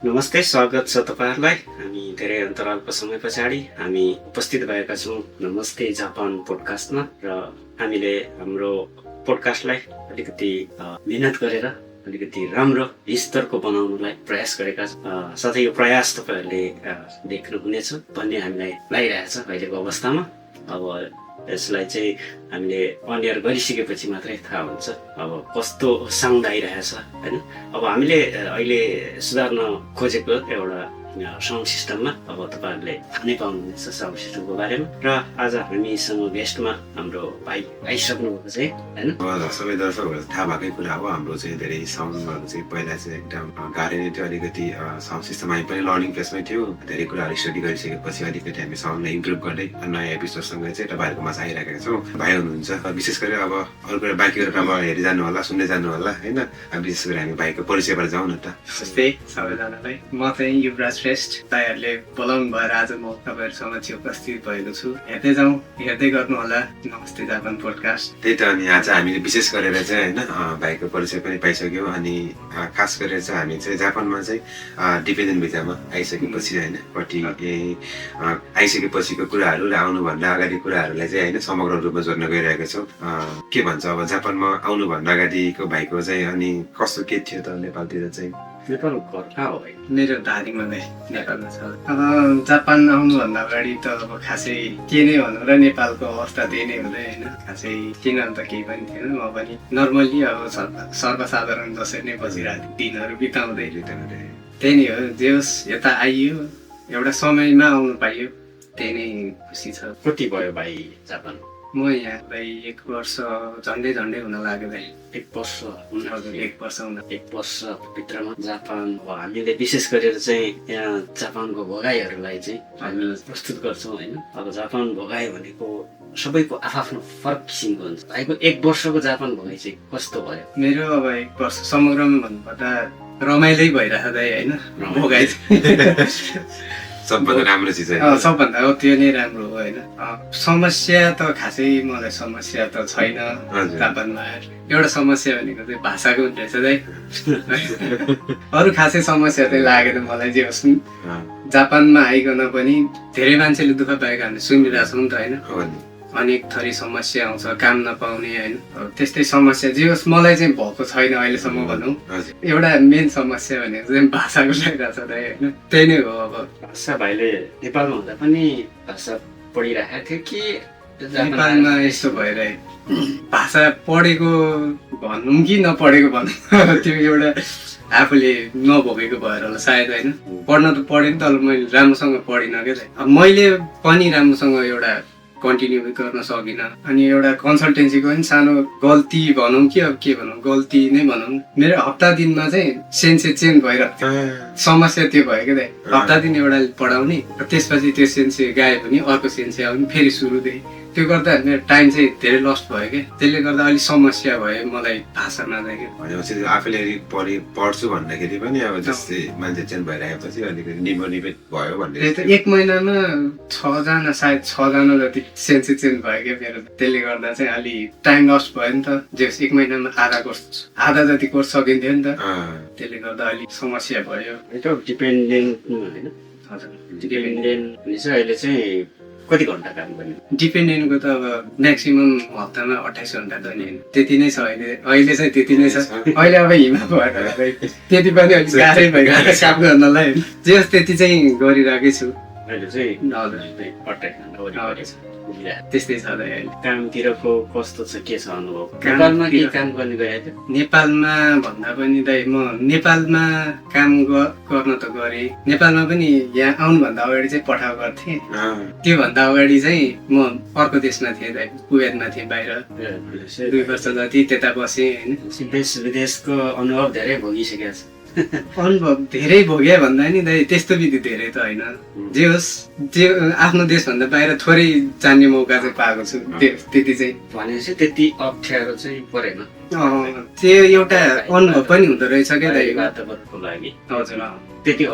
नमस्ते, स्वागत छ तपाईहरुलाई। हामी धेरै अन्तरालको समय पछाडि हामी उपस्थित भएका छौँ नमस्ते जापान पोडकास्टमा र हामीले हाम्रो पोडकास्टलाई अलिकति मेहनत गरेर अलिकति राम्रो स्तरको बनाउनलाई प्रयास गरेका छौँ। साथै यो प्रयास तपाईहरुले देख्नुहुनेछ भन्ने हामीलाई लागिरहेछ अहिलेको अवस्थामा। अब यसलाई चाहिँ हामीले अनियर गरिसकेपछि मात्रै थाहा हुन्छ अब कस्तो साउन्ड आइरहेछ हैन। अब हामीले अहिले सुधार्न खोजेको एउटा साउन्ड सिस्टममा अब तपाईहरुले थाहा नै पाउनुहुनेछ साउन्ड सिस्टमको बारेमा। र आज हामीसँग गेस्टमा हाम्रो भाइ आइसक्नुभएको छ हैन। सबै दर्शकहरूलाई थाहा भएकै कुरा हो, हाम्रो चाहिँ धेरै साउन्डहरू चाहिँ पहिला चाहिँ एकदम गाह्रो नै थियो। अलिकति साउन्ड सिस्टम हामी पनि लर्निङ फेसमै थियो। धेरै कुराहरू स्टडी गरिसकेपछि अलिकति हामी साउन्डलाई इम्प्रुभ गर्दै नयाँ एपिसोडसँग चाहिँ तपाईँहरूकोमा चाहिँ आइरहेका छौँ। भाइ हुनुहुन्छ विशेष गरी अब अरू कुरा बाँकी गरेर अब हेरि जानु होला, सुन्दै जानु होला होइन। विशेष गरी हामी भाइको परिचयबाट जाउँ न त। नमस्ते सबैजनालाई, म चाहिँ युवराज श्रेष्ठ। तपाईँहरूले बोलाउनु भएर आज म तपाईँहरूसँग चाहिँ उपस्थित भएको छु। हेर्दै जाउँ, हेर्दै गर्नु होला नमस्ते जापान पोडकास्ट। त्यही त अनि आज हामीले विशेष गरेर चाहिँ होइन भाइको परिचय पनि पाइसक्यौँ। अनि खास गरेर चाहिँ हामी चाहिँ जापानमा चाहिँ डिपेन्डेन्ट भिजामा आइसकेपछि होइन कति आइसकेपछिको कुराहरू र आउनुभन्दा अगाडि कुराहरूलाई चाहिँ होइन समग्र रूपमा जोड्न गइरहेका छौँ। के भन्छ अब जापानमा आउनुभन्दा अगाडिको भाइको चाहिँ अनि कस्तो के थियो त नेपालतिर चाहिँ? नेपाल घर कहाँ हो भाइ? मेरो धारीमा नेपालमा छ। अब जापान आउनुभन्दा अगाडि त अब खासै के नै भनौँ र नेपालको अवस्था त्यही नै हुँदै होइन। खासै किन त केही पनि थिएन। म पनि नर्मल्ली अब सर्वसाधारण जसरी नै बसिरहेको दिनहरू बिताउँदै त्यही नै हो। जे होस् यता आइयो, एउटा समयमा आउनु पाइयो, त्यही नै खुसी छ। कति भयो भाइ जापान? म यहाँ 1 वर्ष झन्डै हुन लाग्यो भाइ। 1 वर्ष? 1 वर्ष हुन। 1 वर्ष भित्रमा जापान। अब हामीले विशेष गरेर चाहिँ यहाँ जापानको भोगाईहरूलाई चाहिँ हामी प्रस्तुत गर्छौँ होइन। अब जापान भोगाई भनेको सबैको आफ्नो फरक किसिमको हुन्छ। भाइको 1 वर्षको जापान भोगाई चाहिँ कस्तो भयो? मेरो अब 1 वर्ष समग्रमा भन्नुपर्दा रमाइलै भइरहेको होइन भोगाई। सबभन्दा राम्रो चिज सबभन्दा हो त्यो नै राम्रो हो होइन। समस्या त खासै मलाई समस्या त छैन जापानमा। एउटा समस्या भनेको चाहिँ भाषाको रहेछ दाइ। अरू खासै समस्या चाहिँ लागेन मलाई। जे होस् जापानमा आइकन पनि धेरै मान्छेले दुःख पाएको हामीले सुनिरहेको छौँ नि त होइन। अनेक थरी समस्या आउँछ, काम नपाउने होइन। त्यस्तै समस्या जे होस् मलाई चाहिँ भएको छैन अहिलेसम्म भनौँ। एउटा मेन समस्या भनेको चाहिँ भाषाको लागिरहेको छ दाइ होइन। त्यही नै हो। अब भाषा भाइले नेपालमा हुँदा पनि भाषा पढिरहेको थियो कि नेपालमा यस्तो भइरह्यो? भाषा पढेको भनौँ कि नपढेको भनौँ त्यो एउटा आफूले नभोगेको भएर होला सायद होइन। पढ्न त पढेँ तर मैले राम्रोसँग पढिनँ क्या। अब मैले पनि राम्रोसँग एउटा कन्टिन्यू गर्न सकिनँ। अनि एउटा कन्सल्टेन्सीको पनि सानो गल्ती भनौँ कि अब के भनौँ, गल्ती नै भनौँ। मेरो हप्ता दिनमा चाहिँ सेन्से चेन्ज भइरहेको थियो। समस्या त्यो भयो क्या दाइ। हप्ता दिन एउटा पढाउने र त्यसपछि त्यो सेन्से गायो भने अर्को सेन्से आउने, फेरि सुरुदेखि त्यो गर्दा मेरो टाइम चाहिँ धेरै लस्ट भयो क्या। त्यसले गर्दा अलिक समस्या भयो मलाई भाषामा चाहिँ। भनेपछि आफूले पढ्छु भन्दाखेरि पनि अब जस्तै मान्छे चेन्ज भइरहेपछि अलिकति निमोनिमेट भयो भन्ने। त्यही त 1 महिनामा 6 जना सायद 6 जना जति सेन्से चेन्ज भयो क्या मेरो। त्यसले गर्दा चाहिँ अलि टाइम लस्ट भयो नि त। जे 1 महिनामा आधा जति कोर्स सकिन्थ्यो नि त। त्यसले गर्दा अलिक समस्या भयो। डिपेन्डेन्ट होइन? हजुर डिपेन्डेन्ट भने चाहिँ अहिले चाहिँ कति घन्टा काम गर्ने? डिपेन्डेन्टको त अब म्याक्सिमम हप्तामा 28 घन्टा दैनिक त्यति नै छ अहिले चाहिँ त्यति नै छ। अहिले अब हिमा भएर त्यति पनि अलिक गाह्रै भइरहेको काम गर्नलाई। जे होस् त्यति चाहिँ गरिरहेकै छु अहिले चाहिँ। हजुर 28 घन्टा त्यस्तै छ अहिले। कामतिरको कस्तो छ, के छ अनुभव? नेपालमा के काम गर्ने गएको थियो? नेपालमा भन्दा पनि दाइ म नेपालमा काम गर्न त गरेँ। नेपालमा पनि यहाँ आउनुभन्दा अगाडि चाहिँ पठाउ गर्थेँ। त्योभन्दा अगाडि चाहिँ म अर्को देशमा थिएँ दाइ, कुवेतमा थिएँ बाहिर। 2 वर्ष जति त्यता बसेँ होइन। देश विदेशको अनुभव धेरै भोगिसकेको छ। अनुभव धेरै भोग्यो भन्दा नि दाइ त्यस्तो विधि धेरै त होइन। जे होस् जे आफ्नो देशभन्दा बाहिर थोरै जान्ने मौका चाहिँ पाएको छु। त्यति चाहिँ भनेपछि त्यति अप्ठ्यारो चाहिँ परेन? त्यो एउटा अनुभव पनि हुँदो रहेछ क्या दाइ वातावरणको लागि। हजुर त्यति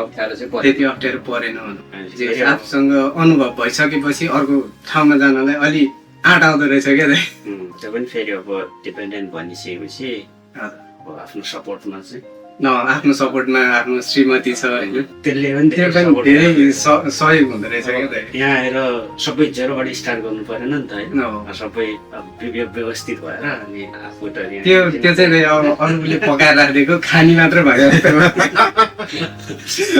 अप्ठ्यारो चाहिँ परेन। त्यति अप्ठ्यारो परेन भनौँ। आफूसँग अनुभव भइसकेपछि अर्को ठाउँमा जानलाई अलि आँट आउँदो रहेछ क्या दाइ। त्यो पनि फेरि अब डिपेन्डेन्ट भनिसकेपछि आफ्नो सपोर्टमा चाहिँ आफ्नो सपोर्टमा आफ्नो श्रीमती छ होइन त्यसले पनि त्यो धेरै पनि support धेरै गर्छ। सहयोग हुँदो रहेछ क्या त यहाँ आएर सबै जेरोबाट स्टार्ट गर्नु परेन नि त होइन हो। सबै व्यवस्थित भएर अनि आफू त यहाँ- त्यो चाहिँ अब अरूले पकाएर राखिदिएको खानी मात्र भयो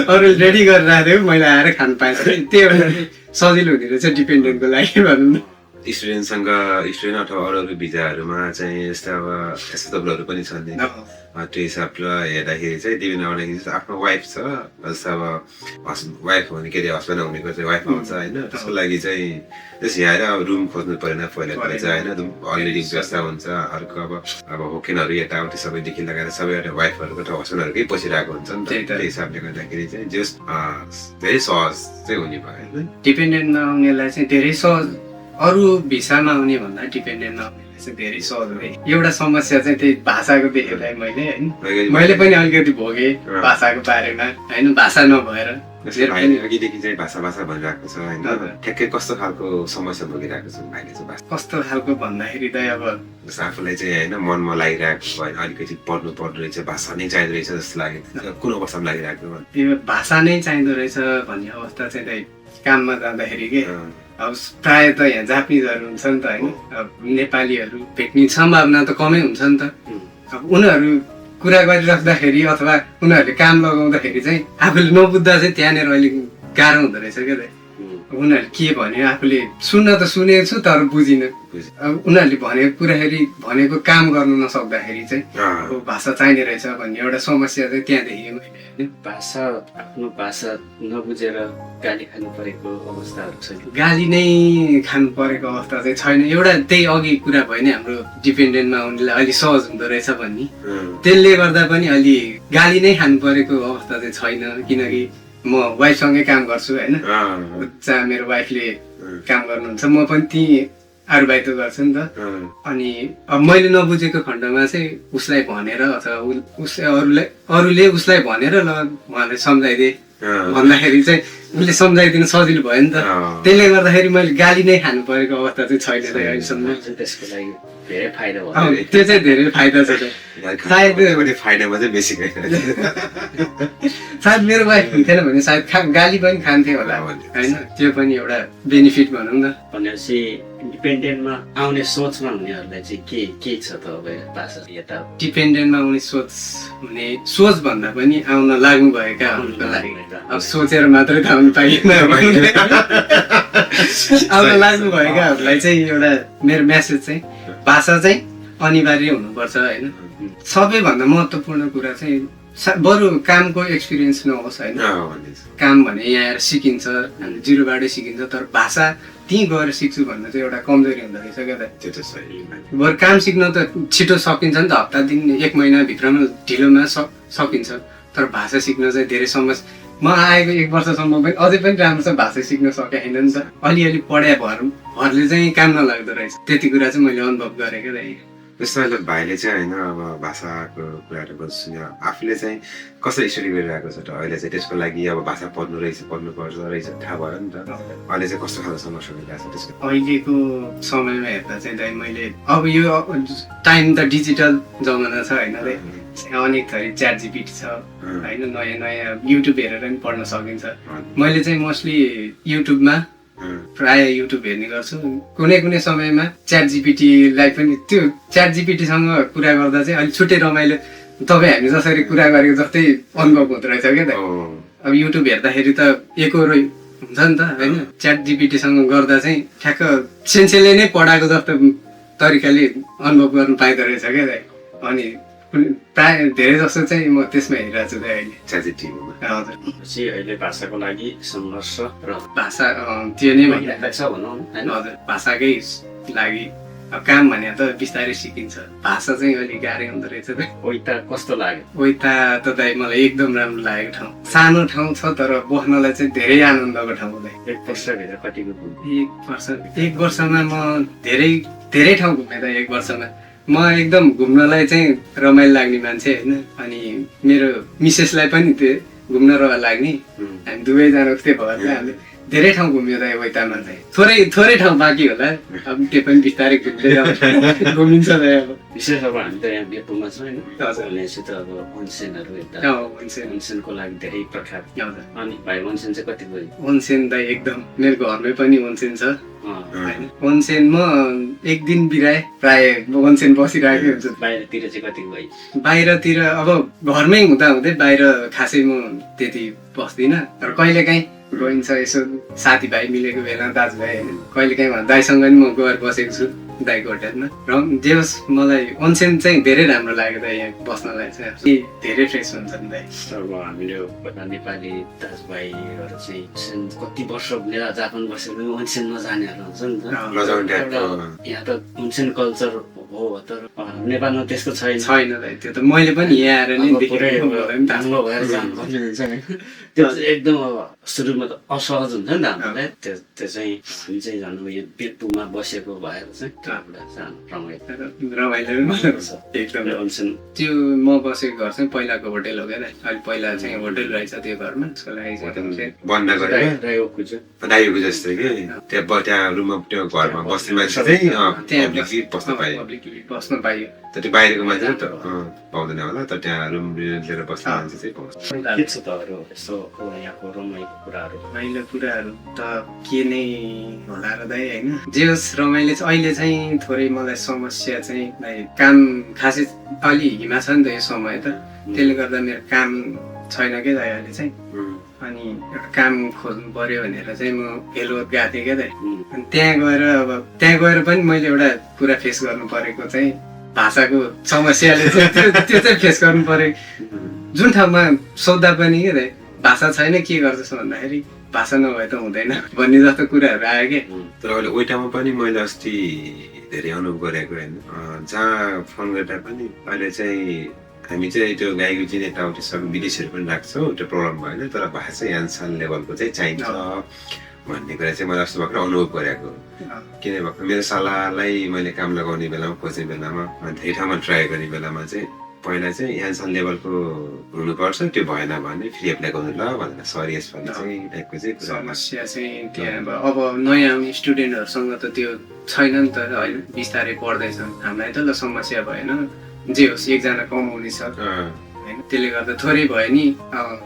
अरूले रेडी गरेर राखिदिएको मैले आएर खानु पाएँ त्यही भएर सजिलो हुने रहेछ डिपेन्डेन्टको लागि भनौँ न स्टुडेन्ट अथवा अरू भिजाहरूमा चाहिँ यस्तो अब एसेप्टेबलहरू पनि छन् नि त्यो हिसाबले हेर्दाखेरि चाहिँ दिवेन आउँदाखेरि चाहिँ आफ्नो वाइफ छ जस्तो अब वाइफ भने के अरे हस्बेन्ड हुनेको चाहिँ वाइफ आउँछ होइन त्यसको लागि चाहिँ त्यस यहाँ आएर अब रुम खोज्नु परेन पहिला चाहिँ होइन अलरेडी व्यवस्था हुन्छ अर्को अब होकेनहरू यताउति सबैदेखि लगाएर सबै एउटा वाइफहरूको त हस्बेन्डहरूकै पसिरहेको हुन्छ नि त त्यो हिसाबले गर्दाखेरि चाहिँ जस धेरै सहज चाहिँ हुने भयो होइन डिपेन्डेन्टमा आउनेलाई चाहिँ धेरै सहज अरू भिसामा आउने भन्दा डिपेन्डेन्टमा आउनेलाई चाहिँ धेरै सहज हो एउटा समस्या चाहिँ त्यही भाषाको देखेलाई मैले होइन मैले पनि अलिकति भोगेँ भाषाको बारेमा होइन भाषा नभएर अघिदेखि चाहिँ भाषा भनिरहेको छ होइन ठ्याक्कै कस्तो खालको समस्या भोगिरहेको छ भाइले चाहिँ भाषा कस्तो खालको भन्दाखेरि चाहिँ अब जस्तो आफूलाई चाहिँ होइन मनमा लागिरहेको होइन अलिकति पढ्नु रहेछ भाषा नै चाहिँदो रहेछ जस्तो लाग्यो कुन अवस्थामा लागिरहेको त्यो भाषा नै चाहिँदो रहेछ भन्ने अवस्था चाहिँ त्यही काममा जाँदाखेरि के अब प्रायः त यहाँ जापानिजहरू हुन्छ नि त होइन अब नेपालीहरू भेट्ने सम्भावना त कमै हुन्छ नि त अब उनीहरू कुरा गरिराख्दाखेरि अथवा उनीहरूले काम लगाउँदाखेरि चाहिँ आफूले नबुझ्दा चाहिँ त्यहाँनिर अलिक गाह्रो हुँदो रहेछ क्या त उनीहरूले के भन्यो आफूले सुन्न त सुनेको छु तर बुझिनँ अब उनीहरूले भनेको कुराखेरि भनेको काम गर्नु नसक्दाखेरि चाहिँ अब भाषा चाहिने रहेछ भन्ने एउटा समस्या चाहिँ त्यहाँ देखेँ मैले होइन भाषा आफ्नो भाषा नबुझेर गाली खानु परेको अवस्थाहरू छैन गाली नै खानु परेको अवस्था चाहिँ छैन एउटा त्यही अघि कुरा भयो नि हाम्रो डिपेन्डेन्टमा उनीलाई अलि सहज हुँदो रहेछ भन्ने त्यसले गर्दा पनि अलि गाली नै खानु परेको अवस्था चाहिँ छैन किनकि म वाइफसँगै काम गर्छु होइन जहाँ मेरो वाइफले काम गर्नुहुन्छ म पनि त्यहीँ आरुबाइत गर्छु नि त अनि अब मैले नबुझेको खण्डमा चाहिँ उसलाई भनेर अथवा अरूले उसलाई भनेर ल उहाँलाई सम्झाइदिए भन्दाखेरि चाहिँ उसले सम्झाइदिनु सजिलो भयो नि त त्यसले गर्दाखेरि मैले गाली नै खानु परेको अवस्था चाहिँ छैन अहिलेसम्म त्यसको लागि धेरै फाइदा भयो त्यो चाहिँ धेरै फाइदा छ सायद फाइदामा चाहिँ बेसी सायद मेरो वाइफ हुन्थेन भने सायद गाली पनि खान्थे होला होइन त्यो पनि एउटा बेनिफिट भनौँ न भनेपछि डिपेन्डेन्टमा आउने सोचमा हुनेहरूलाई चाहिँ के छ त अब भाषा यता डिपेन्डेन्टमा आउने सोच भन्दा पनि आउन लाग्नु भएकाहरूको लागि अब सोचेर मात्रै त आउनु पाइएन आउन लाग्नु भएकाहरूलाई चाहिँ एउटा मेरो मेसेज चाहिँ भाषा चाहिँ अनिवार्य हुनुपर्छ होइन सबैभन्दा महत्त्वपूर्ण कुरा चाहिँ बरु कामको एक्सपिरियन्स नहोस् होइन काम भने यहाँ आएर सिकिन्छ हामी जिरोबाटै सिकिन्छ तर भाषा त्यहीँ गएर सिक्छु भन्ने चाहिँ एउटा कमजोरी हुँदो रहेछ क्या त त्यो त सही बरु काम सिक्न त छिटो सकिन्छ नि त हप्ता दिन 1 महिनाभित्रमा ढिलोमा सकिन्छ तर भाषा सिक्न चाहिँ धेरै समस्या म आएको 1 वर्षसम्म पनि अझै पनि राम्रोसँग भाषा सिक्न सकेको छैन नि त अलिअलि पढाइ भरले चाहिँ काम नलाग्दो रहेछ त्यति कुरा चाहिँ मैले अनुभव गरेँ क्या त जस्तो भाइले चाहिँ होइन अब भाषाको कुराहरू गर्छु आफूले चाहिँ कसरी स्टडी गरिरहेको छ त अहिले चाहिँ त्यसको लागि अब भाषा पढ्नुपर्छ रहेछ थाहा भयो नि त अहिले चाहिँ कस्तो खालको समस्या भइरहेको छ त्यसको अहिलेको समयमा हेर्दा चाहिँ मैले अब यो टाइम त डिजिटल जमाना छ होइन अनेक थरी च्याट जिपिटी छ होइन नयाँ युट्युब हेरेर पनि पढ्न सकिन्छ मैले चाहिँ मोस्टली युट्युबमा प्राय युट्युब हेर्ने गर्छु कुनै समयमा च्याट जिपिटीलाई पनि त्यो च्याट जिपिटीसँग कुरा गर्दा चाहिँ अलिक छुट्टै रमाइलो तपाईँ हामी जसरी कुरा गरेको जस्तै अनुभव हुँदो रहेछ क्या त अब युट्युब हेर्दाखेरि त एकरो हुन्छ नि त होइन च्याट जिपिटीसँग गर्दा चाहिँ ठ्याक्क सेन्सेले नै पढाएको जस्तो तरिकाले अनुभव गर्नु पाइदो रहेछ क्या त अनि प्राय धेरै जस्तो चाहिँ म त्यसमा हेरिरहेको छु अहिले च्याटजिपिटीमा हजुर अहिले भाषाको लागि सङ्घर्ष र भाषा त्यो नै भइरहेको छ भनौँ होइन हजुर भाषाकै लागि अब काम भने त बिस्तारै सिकिन्छ भाषा चाहिँ अलिक गाह्रै हुँदो रहेछ ओइता कस्तो लाग्यो ओइता त दाइ मलाई एकदम राम्रो लागेको ठाउँ सानो ठाउँ छ तर बस्नलाई चाहिँ धेरै आनन्दको ठाउँ दाइ 1 वर्षभित्र कतिको 1 वर्षमा म धेरै ठाउँ घुमेँ त 1 वर्षमा म एकदम घुम्नलाई चाहिँ रमाइलो लाग्ने मान्छे होइन अनि मेरो मिसेसलाई पनि त्यो घुम्न लाग्ने हामी दुवैजना उस्तै भयो हामी धेरै ठाउँ घुम्यो दाइ वैतामा चाहिँ थोरै ठाउँ बाँकी होला अब त्यो पनि बिस्तारै घुम्दै घुमिन्छ दाइ अब विशेष अब हामी त यहाँ बेपुमा छ होइन हजुर। भनेपछि त अब ओन्सेनहरू यता हुन्छ ओन्सेनको लागि धेरै प्रख्यात हजुर अनि भाइ ओन्सेन चाहिँ कति गयो ओन्सेन दाइ एकदम मेरो घरमै पनि ओन्सेन छ होइन ओन्सेन म एक दिन बिराए प्राय ओन्सेन बसिरहेकै हुन्छ बाहिरतिर चाहिँ कति गयो बाहिरतिर अब घरमै हुँदा हुँदै बाहिर खासै म त्यति बस्दिनँ तर कहिलेकाहीँ गइन्छ यसो साथीभाइ मिलेको बेला दाजुभाइ कहिलेकाहीँ दाइसँग नि म गएर बसेको छु दाइको होटेलमा र जे होस् मलाई ओन्सेन चाहिँ धेरै राम्रो लाग्यो दाइ यहाँ बस्नलाई चाहिँ धेरै फ्रेस हुन्छ नि दाइ अब हामीले नेपाली दाजुभाइहरू चाहिँ ओन्सेन कति वर्ष जापान बसेर पनि ओन्सेन नजानेहरू हुन्छ नि त लजाउने टाइपको यहाँ त ओन्सेन कल्चर हो तर नेपालमा त्यस्तो छैन दाइ त्यो त मैले पनि यहाँ आएर नै देखेको मलाई पनि थाहा छ। राम्रो भएर जानुपर्ने हुन्छ नि त्यो चाहिँ एकदम अब सुरुमा त असहज हुन्छ नि त हामीलाई त्यो चाहिँ हामी चाहिँ झन् यो बेतुमा बसेको भएर चाहिँ एउटा सानो रमाइलो पनि मनपर्छ एकदम ओन्सेन त्यो म बसेको घर चाहिँ पहिलाको होटेल हो क्या दाइ अहिले पहिला चाहिँ होटेल रहेछ त्यो घरमा त्यसको लागि चाहिँ बन्द गरेर रायोको चाहिँ रायोको जस्तै कि त्यहाँ रुममा त्यो घरमा बस्ने मान्छे चाहिँ पब्लिकली बस्न पाइयो बस्न पाइयो तर त्यो बाहिरको मान्छे त पाउँदैन होला तर त्यहाँ रुम लिएर बस्ने मान्छे चाहिँ पाउँछ के छ त अरू यसो यहाँको रमाइलो कुराहरू रमाइलो कुराहरू त के नै होला र दाइ होइन जे होस् रमाइलो चाहिँ अहिले चाहिँ थोरै मलाई समस्या चाहिँ दाइ काम खासै अलि हिमा छ नि त यो समय त त्यसले गर्दा मेरो काम छैन क्या दाइ अहिले चाहिँ अनि एउटा काम खोज्नु पर्यो भनेर चाहिँ म भेलोर गएको थिएँ क्या दाइ अनि त्यहाँ गएर पनि मैले एउटा कुरा फेस गर्नु परेको चाहिँ भाषाको समस्याले चाहिँ त्यो चाहिँ फेस गर्नु पऱ्यो जुन ठाउँमा सोद्धा पनि के दाइ भाषा छैन के गर्छस् भन्दाखेरि भाषा नभए त हुँदैन भन्ने जस्तो कुराहरू आयो क्या तर अहिले ओइटामा पनि मैले अस्ति धेरै अनुभव गरेको होइन जहाँ फोन गर्दा पनि अहिले चाहिँ हामी चाहिँ त्यो गाईको चाहिँ यताउति सब विदेशीहरू पनि राख्छौँ त्यो प्रब्लम भएन तर भाषा यानसान लेभलको चाहिँ चाहिन्छ भन्ने कुरा चाहिँ मैले अस्ति भर्खर अनुभव गरेको किन भएको मेरो सल्लाहलाई मैले काम लगाउने बेलामा खोज्ने बेलामा धेरै ठाउँमा ट्राई गर्ने बेलामा चाहिँ पहिला चाहिँ यानसान लेभलको हुनुपर्छ त्यो भएन भने फेरि एप्लाई गर्नु ल भनेर सरी यसपालि चाहिँ टाइपको चाहिँ समस्या चाहिँ त्यहाँ अब नयाँ आउने स्टुडेन्टहरूसँग त त्यो छैन नि त होइन बिस्तारै पढ्दैछन् हामीलाई त ल समस्या भएन जे होस् एकजना कमाउने छ होइन त्यसले गर्दा थोरै भयो नि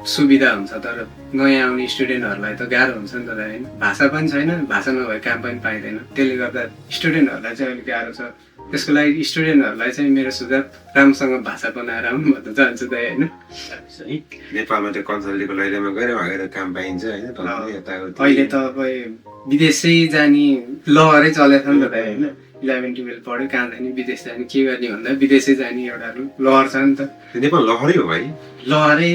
सुविधा हुन्छ तर नयाँ आउने स्टुडेन्टहरूलाई त गाह्रो हुन्छ नि त होइन भाषा पनि छैन भाषा नभए काम पनि पाइँदैन त्यसले गर्दा स्टुडेन्टहरूलाई चाहिँ अलिक गाह्रो छ त्यसको लागि स्टुडेन्टहरूलाई चाहिँ मेरो सुझाव राम्रोसँग भाषा बनाएर आउनु भन्न चाहन्छु त होइन नेपालमा त्यो कन्सल्टीको लैजामा गएर उहाँको काम पाइन्छ होइन अहिले त अब विदेशै जाने लहरै चलेको छ नि त होइन 11-12 पढ्यो कहाँ जाने विदेश जाने के गर्ने भन्दा विदेशै जाने एउटा लहर छ नि त नेपाल लहरै हो भाइ लहरै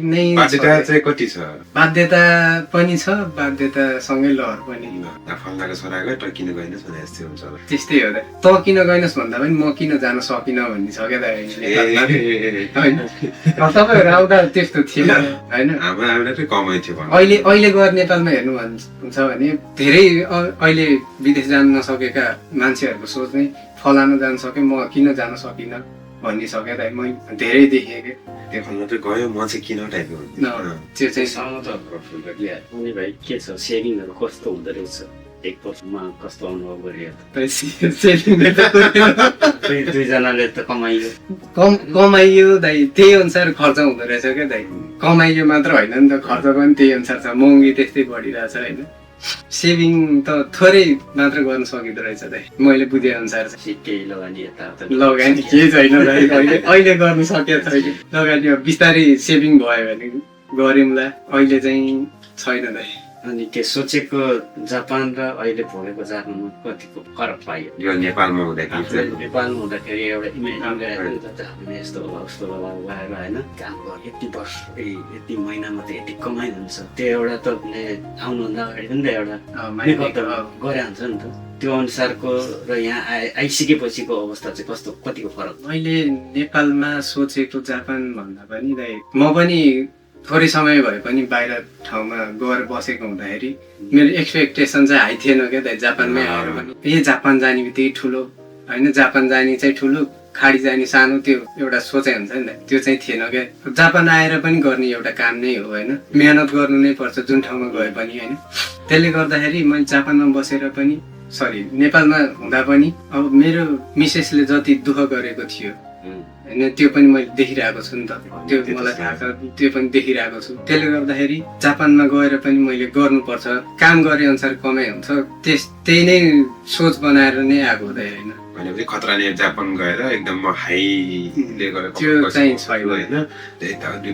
नै बाध्यता चाहिँ कति छ बाध्यता पनि छ बाध्यतासँगै लहर पनि फल्नाको छोराको त किन गएन भने जस्तै हुन्छ त्यस्तै हो त त किन गएनस् भन्दा पनि म किन जान सकिनँ भन्ने छ क्या होइन तपाईँहरू आउँदा त्यस्तो थिएन होइन हामीलाई चाहिँ कमै थियो अहिले गएर नेपालमा हेर्नु हुन्छ भने धेरै अहिले विदेश जान नसकेका मान्छेहरूको सोच नै फलानु जान सके म किन जान सकिनँ भनिसक्यो दाइ म धेरै देखेँ क्या त्यो फल्ना चाहिँ गयो म चाहिँ किन टाइपको त्यो चाहिँ अनि भाइ के छ सेभिङहरू कस्तो हुँदो रहेछ एक वर्षमा कस्तो अनुभव गरियो दुईजनाले त कमाइयो दाइ त्यही अनुसार खर्च हुँदो रहेछ क्या दाइ कमाइयो मात्र होइन नि त खर्च पनि त्यही अनुसार छ महँगी त्यस्तै बढिरहेछ होइन सेभिङ त थोरै मात्र गर्न सकिँदो रहेछ दाइ मैले बुझे अनुसार केही लगानी लगानी केही छैन दाइ अहिले गर्नु सकेको छैन लगानी बिस्तारै सेभिङ भयो भने गऱ्यौँला अहिले चाहिँ छैन दाइ अनि के सोचेको जापान र अहिले भोगेको जापानमा कतिको फरक पाइयो यो नेपालमा हुँदाखेरि नेपालमा हुँदाखेरि एउटा इमेजिन गरेको हामीले यस्तो होला उस्तो होला गएर होइन काम गर्यो यति वर्ष यति महिनामा त यति कमाइ हुन्छ त्यो एउटा त आउनुभन्दा अगाडि पनि त एउटा गरे हुन्छ नि त त्यो अनुसारको र यहाँ आइसकेपछिको अवस्था चाहिँ कस्तो कतिको फरक मैले नेपालमा सोचेको जापान भन्दा पनि दाइ म पनि थोरै समय भए पनि बाहिर ठाउँमा गएर बसेको हुँदाखेरि मेरो एक्सपेक्टेसन चाहिँ हाई थिएन क्या दाइ जापानमै आएर पनि जापान जाने बित्तिकै ठुलो होइन जापान जाने चाहिँ ठुलो खाडी जाने सानो त्यो एउटा सोचाइ हुन्छ नि त त्यो चाहिँ थिएन क्या जापान आएर पनि गर्ने एउटा काम नै हो होइन मेहनत गर्नु नै पर्छ जुन ठाउँमा गए पनि होइन त्यसले गर्दाखेरि मैले जापानमा बसेर पनि नेपालमा हुँदा पनि अब मेरो मिसेसले जति दुःख गरेको थियो होइन त्यो पनि मैले देखिरहेको छु नि त, त्यो मलाई थाहा छ, त्यो पनि देखिरहेको छु। त्यसले गर्दाखेरि जापानमा गएर पनि मैले गर्नुपर्छ, काम गरे अनुसार कमाइ हुन्छ, त्यही नै सोच बनाएर नै आएको होइन। भनेपछि खतरा नै जापान गएर एकदम हाईले गरेर त्यो चाहिँ छैन होइन,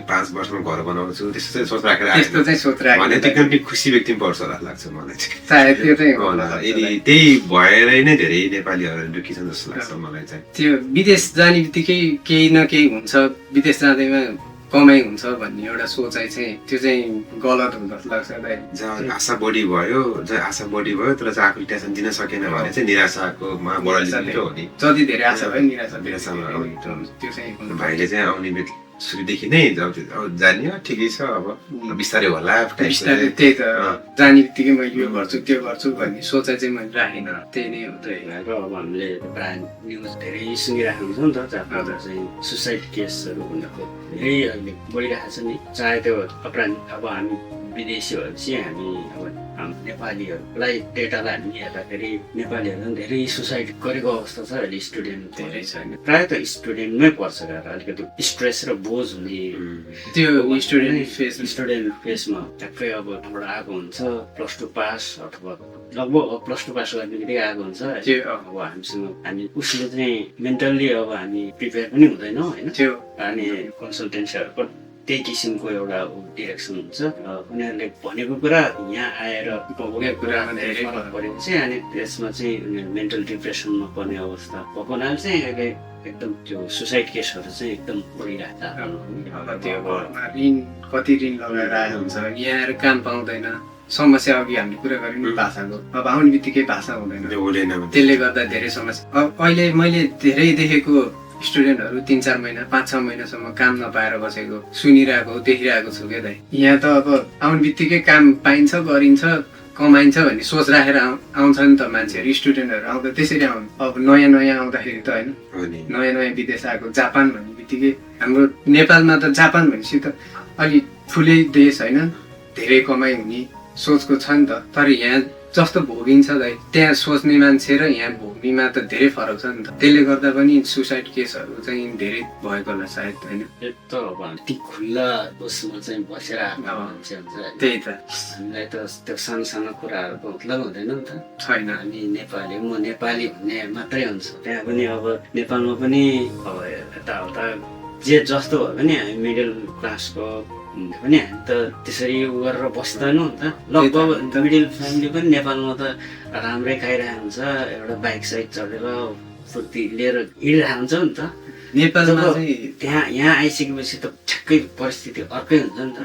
5 वर्षमा घर बनाउँछु त्यस्तो चाहिँ सोच राखेर त्यस्तो चाहिँ सोच राखेर भने एकदम खुसी व्यक्ति पर्छ जस्तो लाग्छ मलाई चाहिँ। सायद त्यो चाहिँ यदि त्यही भएर नै धेरै नेपालीहरू दुखी छन् जस्तो लाग्छ मलाई चाहिँ। त्यो विदेश जाने बित्तिकै केही न केही हुन्छ, विदेश जाँदैमा कमाइ हुन्छ भन्ने एउटा सोचाइ चाहिँ त्यो चाहिँ गलत हुन्छ जस्तो लाग्छ। जहाँ आशा बढी भयो तर चाहिँ आफूले टेन्सन दिन सकेन भने चाहिँ निराशाकोमा बढाइदिनु हो नि। जति धेरै आशा भयो निराशामा त्यो चाहिँ भाइले चाहिँ आउने सुरुदेखि नै जाने ठिकै छ, अब बिस्तारै होला बिस्तारै। त्यही त जाने बित्तिकै मैले यो गर्छु त्यो गर्छु भन्ने सोचाइ चाहिँ मैले राखेन, त्यही नै हो। र अब हामीले प्रायः न्युज धेरै सुनिरहेको हुन्छ नि त, जहाँ चाहिँ सुसाइड केसहरू भन्दाखेरि धेरै अहिले बढिरहेको छ नि। चाहे त्यो अपराध अब हामी विदेशी भएपछि हामी अब नेपालीहरूलाई डेटालाई हामी हेर्दाखेरि नेपालीहरू धेरै सुसाइड गरेको अवस्था छ अहिले। स्टुडेन्ट धेरै छैन, प्रायः त स्टुडेन्टमै पर्छ गएर अलिकति स्ट्रेस र बोझ हुने त्यो स्टुडेन्ट फेसमा ठ्याक्कै अब त्यहाँबाट आएको हुन्छ। +2 पास अथवा लगभग +2 पास गर्नेबित्तिकै आएको हुन्छ। अब हामी उसले चाहिँ मेन्टल्ली अब हामी प्रिपेयर पनि हुँदैनौँ होइन। अनि कन्सल्टेन्सीहरूको त्यही किसिमको एउटा डिरेक्सन हुन्छ। उनीहरूले भनेको कुरा यहाँ आएर भोगेको कुरामा धेरै फरक परेको चाहिँ अनि त्यसमा चाहिँ उनीहरू मेन्टल डिप्रेसनमा पर्ने अवस्था भएको हुनाले चाहिँ अहिले एकदम त्यो सुसाइड केसहरू चाहिँ एकदम बढिरहेको छ। कति ऋण लगाएर आएको हुन्छ, यहाँ आएर काम पाउँदैन। समस्या अघि हामीले कुरा गऱ्यौँ नि भाषाको, अब आउने बित्तिकै भाषा हुँदैन, त्यसले गर्दा धेरै समस्या। अब अहिले मैले धेरै देखेको स्टुडेन्टहरू 3-4 महिना 5-6 महिनासम्म काम नपाएर बसेको सुनिरहेको देखिरहेको छु क्या दाइ। यहाँ त अब आउने बित्तिकै काम पाइन्छ, गरिन्छ, कमाइन्छ भन्ने सोच राखेर आउँछ नि त मान्छेहरू। स्टुडेन्टहरू आउँदा त्यसरी आउनु, अब नयाँ आउँदाखेरि त होइन, नयाँ विदेश आएको जापान भन्ने बित्तिकै हाम्रो नेपालमा त जापान भनेपछि त अलि ठुलै देश होइन, धेरै कमाइ हुने सोचको छ नि त। तर यहाँ जस्तो भोगिन्छ दाइ त्यहाँ सोच्ने मान्छे र यहाँ भोग्नेमा त धेरै फरक छ नि त। त्यसले गर्दा पनि सुसाइड केसहरू चाहिँ धेरै भएको होला सायद होइन। त अब ती खुल्ला उसमा चाहिँ बसेर मान्छे हुन्छ, त्यही त हामीलाई त त्यो सानो कुराहरूको मतलब हुँदैन नि त। छैन, हामी नेपाली म नेपाली भन्ने मात्रै हुन्छ। त्यहाँ पनि अब नेपालमा पनि अब यताउता जे जस्तो भयो भने हामी मिडल क्लासको पनि हामी त त्यसरी गरेर बस्दैनौँ नि त। लगभग मिडल फ्यामिली पनि नेपालमा त राम्रै खाइरहेको हुन्छ, एउटा बाइक साइक चढेर फुर्ती लिएर हिँडिरहेको हुन्छ नि त। नेपालमा त्यहाँ यहाँ आइसकेपछि त ठ्याक्कै परिस्थिति अर्कै हुन्छ नि त।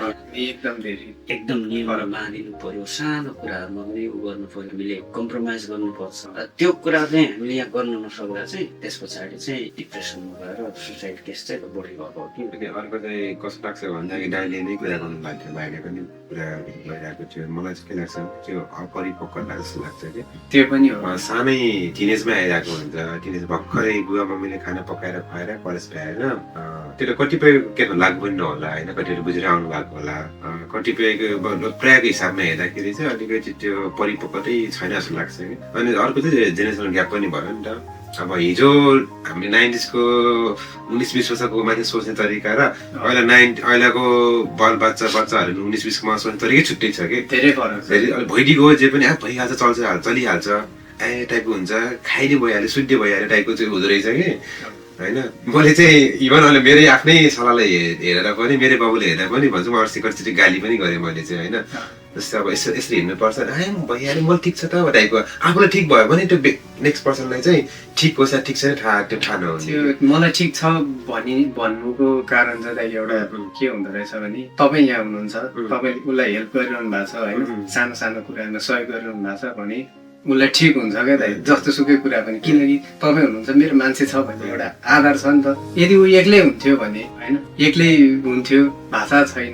एकदम नियमहरू बाँधिनु पर्यो, सानो कुराहरूमा पनि उ गर्नु पर्यो, हामीले कम्प्रोमाइज गर्नुपर्छ। त्यो कुरा चाहिँ हामीले यहाँ गर्नु नसक्दा चाहिँ त्यस पछाडि चाहिँ डिप्रेसनमा गएर सुसाइड केस चाहिँ बढी भएको हो कि। अर्को चाहिँ कस्तो लाग्छ भन्दाखेरि दाइले नै कुरा गर्नु भएको थियो, भाइले पनि कुरा गरिरहेको थियो। मलाई चाहिँ के लाग्छ त्यो अपरिपक्वता जस्तो लाग्छ कि त्यो पनि हो। सानै टिनेजमै आइरहेको हुन्छ, टिनेज भर्खरै बुवा मम्मीले खाना पकाएर खुवाएर कलेज भ्याएर त्यो कतिपय के लाग्नु पनि नहोला होइन, कतिपय बुझेर आउनु भएको होला, कतिपयको प्रायको हिसाबमा हेर्दाखेरि चाहिँ अलिकति त्यो परिपक्वतै छैन जस्तो लाग्छ कि। अनि अर्को चाहिँ जेनेरेसनल ग्याप पनि भयो नि त। अब हिजो हामीले 90s को 19-20 वर्षको मान्छे सोच्ने तरिका र अहिलेको बच्चाहरू 19-20 सोच्ने तरिकै छुट्टै छ कि। धेरै फरक छ। भइदिएको जे पनि भइहाल्छ, चलिहाल्छ टाइपको हुन्छ, खाइने भइहाल्यो, शुद्ध भइहाल्यो टाइपको चाहिँ हुँदो रहेछ कि होइन। मैले चाहिँ इभन अहिले मेरै आफ्नै सल्लाहलाई हेरेर पनि मेरो बाबुले हेरेर पनि भन्छु, म अर्सिकर्सिटी गाली पनि गरेँ मैले चाहिँ होइन। जस्तै अब यसरी हिँड्नुपर्छ, भइहाल्यो मलाई ठिक छ त टाइपको। आफूलाई ठिक भयो भने त्यो नेक्स्ट पर्सनलाई चाहिँ ठिक होस् या ठिक छैन त्यो थाहा नहुने। मलाई ठिक छ भन्नुको कारण चाहिँ एउटा के हुँदो रहेछ भने तपाईँ यहाँ हुनुहुन्छ, तपाईँले उसलाई हेल्प गरिरहनु भएको छ होइन, सानो कुरामा सहयोग गरिरहनु भएको छ भने उसलाई ठिक हुन्छ क्या दाइ, जस्तो सुकै कुरा पनि। किनकि तपाईँ हुनुहुन्छ, मेरो मान्छे छ भन्ने एउटा आधार छ नि त। यदि ऊ एक्लै हुन्थ्यो भने होइन, एक्लै हुन्थ्यो, भाषा छैन,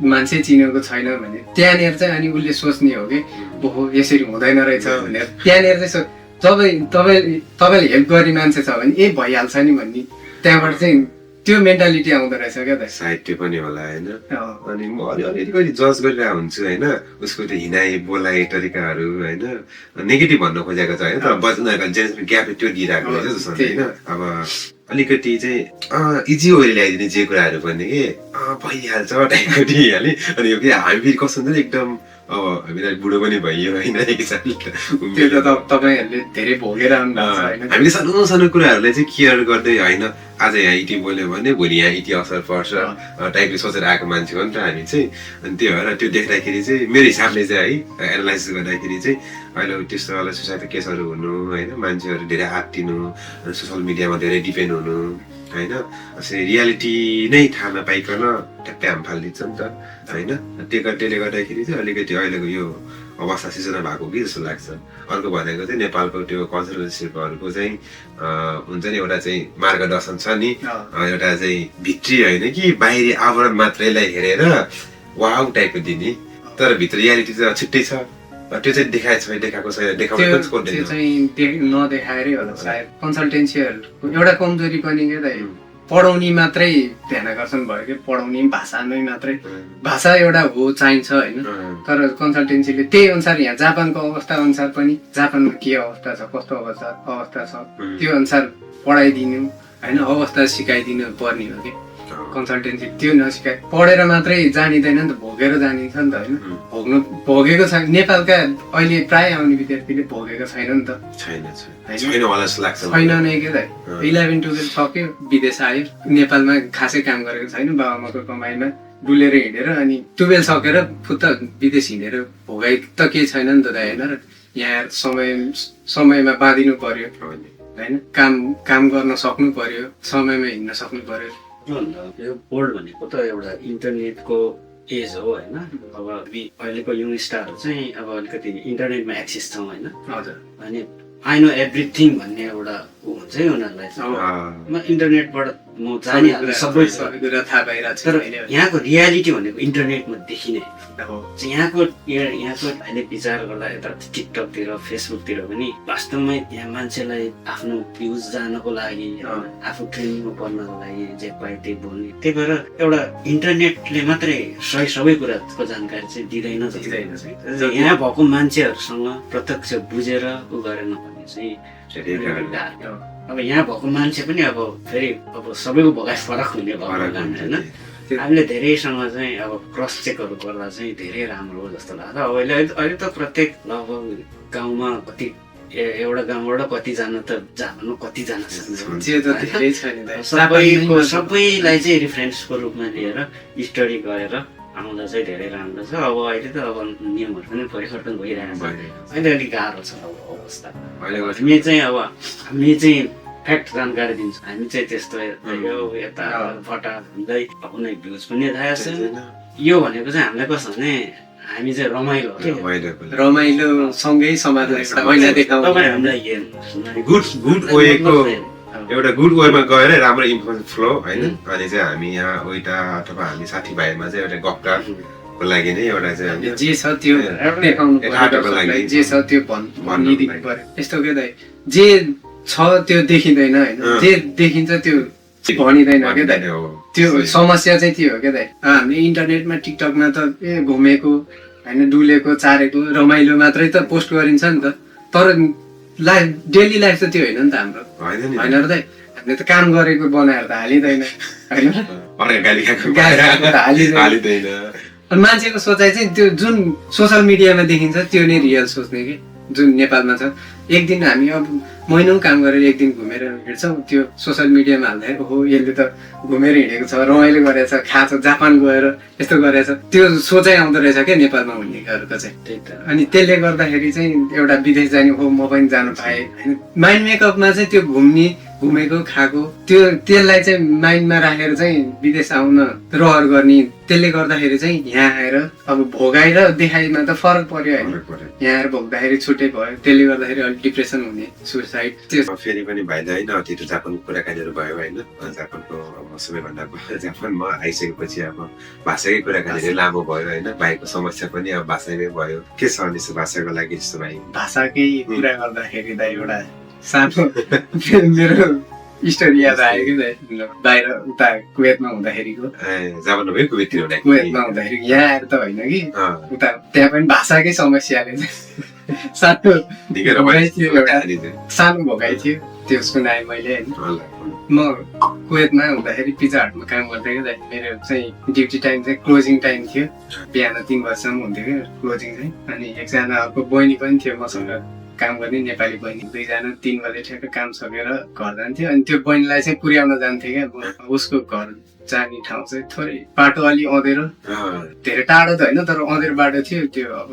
मान्छे चिनेको छैन भने त्यहाँनिर चाहिँ अनि उसले सोच्ने हो कि ओहो यसरी हुँदैन रहेछ भनेर। त्यहाँनिर चाहिँ तपाईँले हेल्प गर्ने मान्छे छ भने भइहाल्छ नि भन्ने त्यहाँबाट चाहिँ त्यो मेन्टालिटी आउँदो रहेछ क्या त। सायद त्यो पनि होला होइन। अँ, अनि म अलिअलि कहिले जज गरिरहेको हुन्छु होइन, उसको त्यो हिँडाइ बोलाइ तरिकाहरू होइन, नेगेटिभ भन्न खोजेको छ होइन, तर उनीहरूको जेनेरेसन ग्यापले त्यो दिइरहेको रहेछ जस्तो हुन्छ होइन। अब अलिकति चाहिँ इजी वेले ल्याइदिने जे कुराहरू पनि के भइहाल्छ टाइपको दिइहालेँ। अनि यो के हामी फेरि कस्तो हुन्छ नि एकदम अब हामीलाई बुढो पनि भइयो होइन, एक हिसाबले त्यो त तपाईँहरूले धेरै भोगेर आउनु भएको छ होइन। हामीले सानो सानो कुराहरूलाई चाहिँ केयर गर्दै होइन, आज यहाँ इटी बोल्यो भने भोलि यहाँ इटी असर पर्छ टाइपले सोचेर आएको मान्छे हो नि त हामी चाहिँ। अनि त्यो भएर त्यो देख्दाखेरि चाहिँ मेरो हिसाबले चाहिँ है एनालाइसिस गर्दाखेरि चाहिँ अहिले त्यस्तो वाला सोसाइटी केसहरू हुनु होइन, मान्छेहरू धेरै आत्तिनु, सोसियल मिडियामा धेरै डिपेन्ड हुनु होइन, रियालिटी नै थाहा नपाइकन ट्याप्पै हाम फालिदिन्छ नि त होइन। त्यसले गर्दाखेरि चाहिँ अलिकति अहिलेको यो अवस्था सिर्जना भएको कि जस्तो लाग्छ। अर्को भनेको चाहिँ नेपालको त्यो कन्जर्भेटिभहरूको चाहिँ हुन्छ नि एउटा चाहिँ मार्गदर्शन छ नि, एउटा चाहिँ भित्री होइन कि बाहिरी आवरण मात्रैलाई हेरेर वाउ टाइपको दिने, तर भित्र रियालिटी चाहिँ छिट्टै छ। त्यो चाहिँ देखाएको छैन, देखाउनु पनि खोज्दैन। त्यो चाहिँ नदेखाएरै होला सायद। कन्सल्टेन्सीहरूको एउटा कमजोरी पनि के त पढाउने मात्रै ध्यान आकर्षण भयो कि पढाउने भाषा नै मात्रै भाषा एउटा हो चाहिन्छ होइन, तर कन्सल्टेन्सीले त्यही अनुसार यहाँ जापानको अवस्था अनुसार पनि जापानमा के अवस्था छ कस्तो अवस्था छ त्यो अनुसार पढाइदिनु होइन, अवस्था सिकाइदिनु पर्ने हो कि। कन्सल्टेन्सी त्यो नसिकाए पढेर मात्रै जानिँदैन नि त, भोगेर जानिन्छ नि त होइन। भोगेको छैन नेपालका अहिले प्राय आउने विद्यार्थीले भोगेको छैन नि त। छैन होला जस्तो लाग्छ। छैन नै के त 11-12 सक्यो विदेश आयो, नेपालमा खासै काम गरेको छैन, बाबाआमाको कमाइमा डुलेर हिँडेर अनि 12 सकेर फुत्त विदेश हिँडेर भोगाइ त केही छैन नि त होइन। र यहाँ समयमा बाँधिनु पर्यो होइन, काम गर्न सक्नु पर्यो, समयमा हिँड्न सक्नु पर्यो। यो बोल्ड भनेको त एउटा इन्टरनेटको एज हो होइन। अब अहिलेको यङ स्टारहरू चाहिँ अब अलिकति इन्टरनेटमा एक्सेस छौँ होइन। हजुर, अनि आई नो एभ्रिथिङ भन्ने एउटा हुन्छ है उनीहरूलाई चाहिँ। म इन्टरनेटबाट म जानिहाल्छु सबै कुरा थाहा पाइरहेको छ। तर यहाँको रियालिटी भनेको इन्टरनेटमा देखिने यहाँको अहिले विचार गर्दा यता टिकटकतिर फेसबुकतिर पनि वास्तवमै यहाँ मान्छेलाई आफ्नो भ्युज जानको लागि आफू ट्रेनिङमा पर्नको लागि जे पाए त्यही बोल्ने, त्यही भएर एउटा इन्टरनेटले मात्रै सबै कुराको जानकारी चाहिँ दिँदैन। यहाँ भएको मान्छेहरूसँग प्रत्यक्ष बुझेर उ गरेन भने चाहिँ अब यहाँ भएको मान्छे पनि अब फेरि अब सबैको भोगाइ फरक हुने भएको कारण होइन। हामीले धेरैसँग चाहिँ अब क्रस चेकहरू गर्दा चाहिँ धेरै राम्रो हो जस्तो लाग्छ। अब अहिले त प्रत्येक लगभग गाउँमा कति एउटा गाउँबाट कतिजना त जानु कतिजना सबैलाई चाहिँ रेफरेन्सको रूपमा लिएर स्टडी गरेर आउँदा चाहिँ धेरै राम्रो छ। अब अहिले त अब नियमहरू पनि परिवर्तन भइरहेको छ, अहिले अलिक गाह्रो छ अब अवस्था। हामी चाहिँ फ्याक्ट जानकारी दिन्छौँ, हामी चाहिँ त्यस्तो यो यता फटा हुँदै कुनै भ्युज पनि थाहा छैन। यो भनेको चाहिँ हामीलाई कस्तो भने हामी चाहिँ रमाइलो सँगै समाजलाई एउटा गुड वेमा गएर राम्रो इन्फर्मेसन फ्लो होइन। अनि चाहिँ हामी यहाँ उता अथवा हामी साथीभाइमा चाहिँ एउटा गफको लागि नै एउटा चाहिँ जे छ त्यो देखाउनु पर्यो, जे छ त्यो भनिदिनु पर्यो। यस्तो के त जे छ त्यो देखिँदैन होइन, जे देखिन्छ त्यो भनिँदैन के त। त्यो समस्या चाहिँ त्यो हो क्या त। हामीले इन्टरनेटमा टिकटकमा त घुमेको होइन, डुलेको चारेको रमाइलो मात्रै त पोस्ट गरिन्छ नि त, तर डेली लाइफ त त्यो होइन नि त हाम्रो होइन र त। हामीले त काम गरेको बनाएर त हालिँदैन होइन, मान्छेको सोचाइ चाहिँ त्यो जुन सोसियल मिडियामा देखिन्छ त्यो नै रियल सोच्ने कि जुन नेपालमा छ। एक दिन हामी अब महिनौ काम गरेर एक दिन घुमेर हिँड्छौँ, त्यो सोसियल मिडियामा हाल्दाखेरि ओहो यसले त घुमेर हिँडेको छ, रमाइलो गरेछ, खाएको छ, जापान गएर यस्तो गरेछ, त्यो सोचाइ आउँदो रहेछ क्या नेपालमा हुनेहरूको चाहिँ। अनि त्यसले गर्दाखेरि चाहिँ एउटा विदेश जाने हो म पनि जानु पाएँ होइन। माइन्ड मेकअपमा चाहिँ त्यो घुमेको खाएको त्यसलाई चाहिँ माइन्डमा राखेर चाहिँ विदेश आउन रहर गर्ने, त्यसले गर्दाखेरि चाहिँ यहाँ आएर अब भोगाइ र देखाइमा त फरक पर्यो होइन। यहाँ आएर भोग्दाखेरि छुट्टै भयो, त्यसले गर्दाखेरि अलिक डिप्रेसन हुने, सुसाइड। फेरि पनि भाइलाई होइन त्यो जापानको कुराकानीहरू भयो होइन। जापानको अब सबैभन्दा जापानमा आइसकेपछि अब भाषाकै कुराकानीहरू लामो भयो होइन। भाइको समस्या पनि अब भाषामै भयो, के छ भने भाषाको लागि जस्तो भाइ? भाषाकै कुरा गर्दाखेरि त एउटा सानो मेरो स्टोरी याद आयो कि दाइ बाहिर उता कुवेतमा हुँदाखेरिको जापान नभए कुवेततिर कुवेतमा हुँदाखेरि यहाँ आएर त होइन कि उता त्यहाँ पनि भाषाकै समस्याले चाहिँ सानो भोगाइ थियो एउटा सानो भोगाइ थियो त्यसको नाम मैले होइन म कुवेतमा हुँदाखेरि पिज्जा हटमा काम गर्थेँ क्या मेरो चाहिँ ड्युटी टाइम चाहिँ क्लोजिङ टाइम थियो बिहान 3 बजीसम्म हुन्थ्यो क्या क्लोजिङ चाहिँ अनि एकजना अर्को बहिनी पनि थियो मसँग काम गर्ने नेपाली बहिनी 2 जना 3 बजे ठ्याक्क काम सकेर घर जान्थ्यो अनि त्यो बहिनीलाई चाहिँ पुर्याउन जान्थेँ क्या उसको घर जाने ठाउँ चाहिँ थोरै बाटो अलि अँधेरो धेरै टाढो त होइन तर अँधेरो बाटो थियो त्यो अब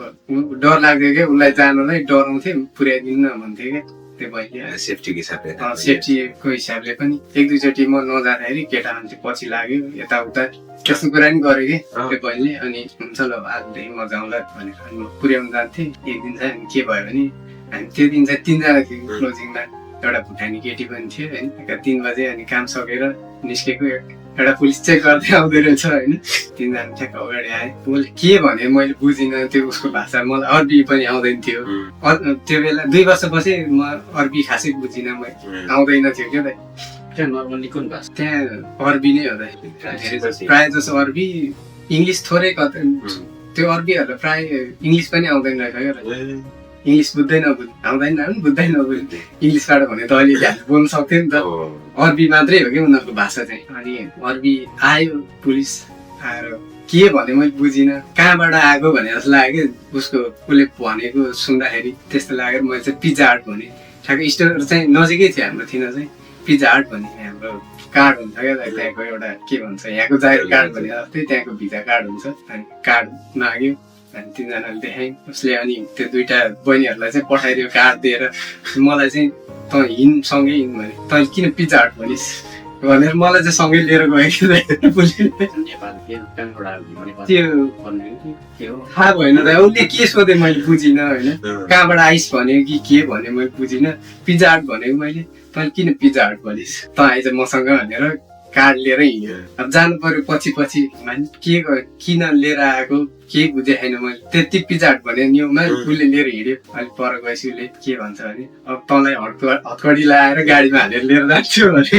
डर लाग्थ्यो क्या उसलाई जानलाई डराउँथ्यो पुर्याइदिनु न भन्थ्यो क्या त्यो बहिनीले सेफ्टीको हिसाबले पनि 1-2 चोटि म नजाँदाखेरि केटा मान्छे पछि लाग्यो यताउता त्यस्तो कुरा नि गरेँ कि त्यो बहिनीले अनि हुन्छ ल आजदेखि म जाउँला भनेर अनि म पुर्याउन जान्थेँ एक दिन चाहिँ अनि के भयो भने हामी त्यो दिन चाहिँ 3 जना थियौँ क्लोजिङमा एउटा भुटानी केटी पनि थियो होइन 3 बजे अनि काम सकेर निस्केको एउटा पुलिस चेक गर्दै आउँदै रहेछ होइन 3 जना ठ्याक्क अगाडि आएँ उसले के भने मैले बुझिनँ त्यो उसको भाषा मलाई अरबी पनि आउँदैन थियो त्यो बेला 2 वर्षपछि म अरबी खासै बुझिनँ मैले आउँदैन थियो क्या त त्यहाँ नर्मली कुन भाषा त्यहाँ अरबी नै हुँदा प्रायः जसो अरबी इङ्ग्लिस थोरै कतै त्यो अरबीहरूलाई प्रायः इङ्ग्लिस पनि आउँदैन रहेछ क्या इङ्ग्लिस आउँदैन बुझ्दैन इङ्ग्लिसबाट भने त अलिअलि हामी बोल्न सक्थ्यो नि त अरबी मात्रै हो कि उनीहरूको भाषा चाहिँ अनि अरबी आयो पुलिस आएर के भने मैले बुझिनँ कहाँबाट आएको भने जस्तो लाग्यो उसको उसले भनेको सुन्दाखेरि त्यस्तो लागेर मैले चाहिँ पिज्जा हट भने ठ्याक्क स्टोर चाहिँ नजिकै थियो हाम्रो थिएन चाहिँ पिज्जा हट भने हाम्रो कार्ड हुन्छ क्या त्यहाँको एउटा के भन्छ यहाँको जागिर कार्ड भने जस्तै त्यहाँको भिजा कार्ड हुन्छ अनि कार्ड माग्यो अनि 3 जनाले देखाएँ उसले अनि त्यो 2टा बहिनीहरूलाई चाहिँ पठाइदियो कार्ड दिएर मलाई चाहिँ त सँगै हिँड भने तैँले किन पिज्जा हट भनिस् भनेर मलाई चाहिँ सँगै लिएर गयो त्यो थाहा भएन त उसले के सोधेँ मैले बुझिनँ होइन कहाँबाट आइस भन्यो कि के भन्यो मैले बुझिनँ पिज्जा हट भनेको मैले तैँले किन पिज्जा हट भनिस् त आइज मसँग भनेर कार्ड लिएर हिँड्यो अब जानु पर्यो पछि के किन लिएर आएको केही बुझे छैन मैले त्यति पिज्जा हट भने न्युमा उसले लिएर हिँड्यो अलिक पर गएपछि उसले के भन्छ भने अब तँलाई हतकडी लगाएर गाडीमा हालेर लिएर जान्छु भने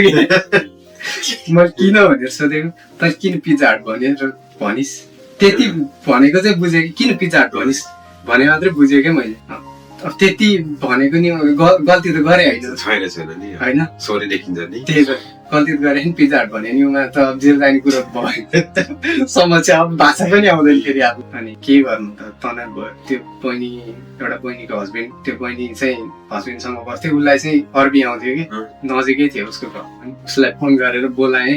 मैले किन भनेर सोधेको तैँले किन पिज्जा हट भनेर भनिस् त्यति भनेको चाहिँ बुझेँ कि किन पिज्जा हट भनिस् भने मात्रै बुझेँ क्या मैले अब त्यति भनेको नि गल्ती त गरेँ होइन सोरी देखिन्छ नि त्यही त गल्ती गरेँ नि पिज्जा हट भने नि उमा त जेल जाने कुरो भयो समस्या अब भाषा पनि आउँदैन फेरि अब अनि के गर्नु त तनाव भयो त्यो बहिनी एउटा बहिनीको हस्बेन्ड त्यो बहिनी चाहिँ हस्बेन्डसँग बस्थ्यो उसलाई चाहिँ अरबी आउँथ्यो कि नजिकै थियो उसको घर उसलाई फोन गरेर बोलाएँ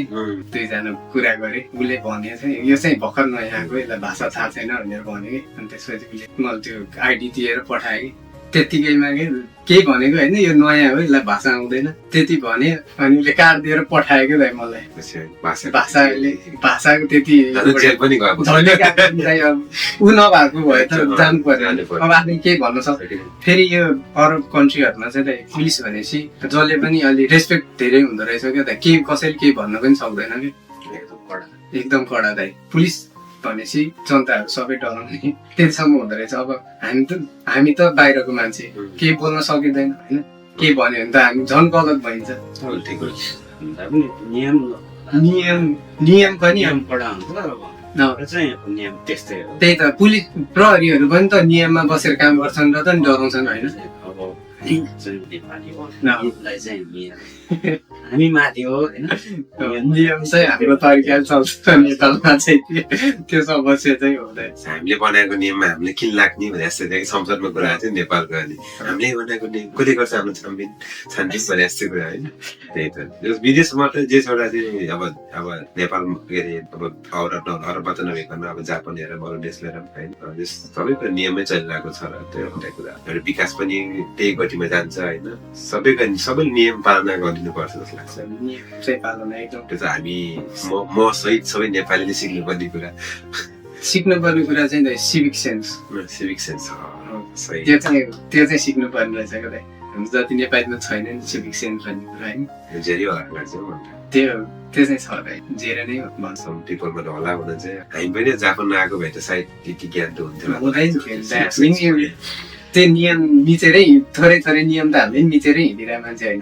2 जना कुरा गरेँ उसले भने चाहिँ यो चाहिँ भर्खर नयाँ आएको यसलाई भाषा थाहा छैन भनेर भन्यो कि अनि त्यसपछि उसले मलाई त्यो आइडी दिएर पठाएँ कि त्यतिकैमा केही भनेको होइन यो नयाँ हो यसलाई भाषा आउँदैन त्यति भने अनि उसले कार्ड दिएर पठायो क्या दाइ मलाई भाषाको त्यति ऊ नभएको भए त जानु पर्यो अब आफै केही भन्न सक्छ फेरि यो अरब कन्ट्रीहरूमा चाहिँ पुलिस भनेपछि जसले पनि अलि रेस्पेक्ट धेरै हुँदो रहेछ क्या त केही कसैले केही भन्न पनि सक्दैन कि एकदम कडा दाइ पुलिस भनेपछि जनताहरू सबै डराउने त्यतिसम्म हुँदो रहेछ अब हामी त बाहिरको मान्छे केही बोल्न सकिँदैन होइन केही भन्यो भने त हामी झन् गलत भइन्छ नियम पनि त्यही त पुलिस प्रहरीहरू पनि त नियममा बसेर काम गर्छन् र त नि डराउँछन् होइन हामी माथि हो नियम चाहिँ हाम्रो तरिका चल्छ नेपालमा चाहिँ त्यो समस्या चाहिँ हुँदैन हामीले बनाएको नियममा हामीले किन लाग्ने भने जस्तै संसदमा कुरा आएको थियो नेपालको अनि हामीले बनाएको नियम कसले गर्छ हाम्रो छानबिन भने जस्तै कुरा होइन त्यही त विदेशमा त जे एउटा चाहिँ अब नेपाल के अरे अब अरबमा त नभइकन अब जापान हेरेर अरू देश लिएर होइन सबैको नियमै चलिरहेको छ र त्यो एउटा कुरा एउटा विकास पनि त्यही गतिमा जान्छ होइन सबै नियम पालना गरिदिनुपर्छ जस्तो लाग्छ चाहिँ पालना एकदम त्यो चाहिँ हामी म सहित सबै नेपालीले सिक्नुपर्ने कुरा चाहिँ सिभिक सेन्स त्यो चाहिँ सिक्नु पर्ने रहेछ क्या हामी जति नेपालीमा छैन नि सिभिक सेन्स भन्ने कुरा होइन त्यो चाहिँ छ जेरा नै भन्छौँ पिपलमा होला हुन चाहिँ हामी पनि जापान आएको भए त सायद त्यति ज्ञान त हुन्थ्यो त्यो नियम मिचेरै थोरै नियम त हामीले मिचेरै हिँडिरहेको मान्छे होइन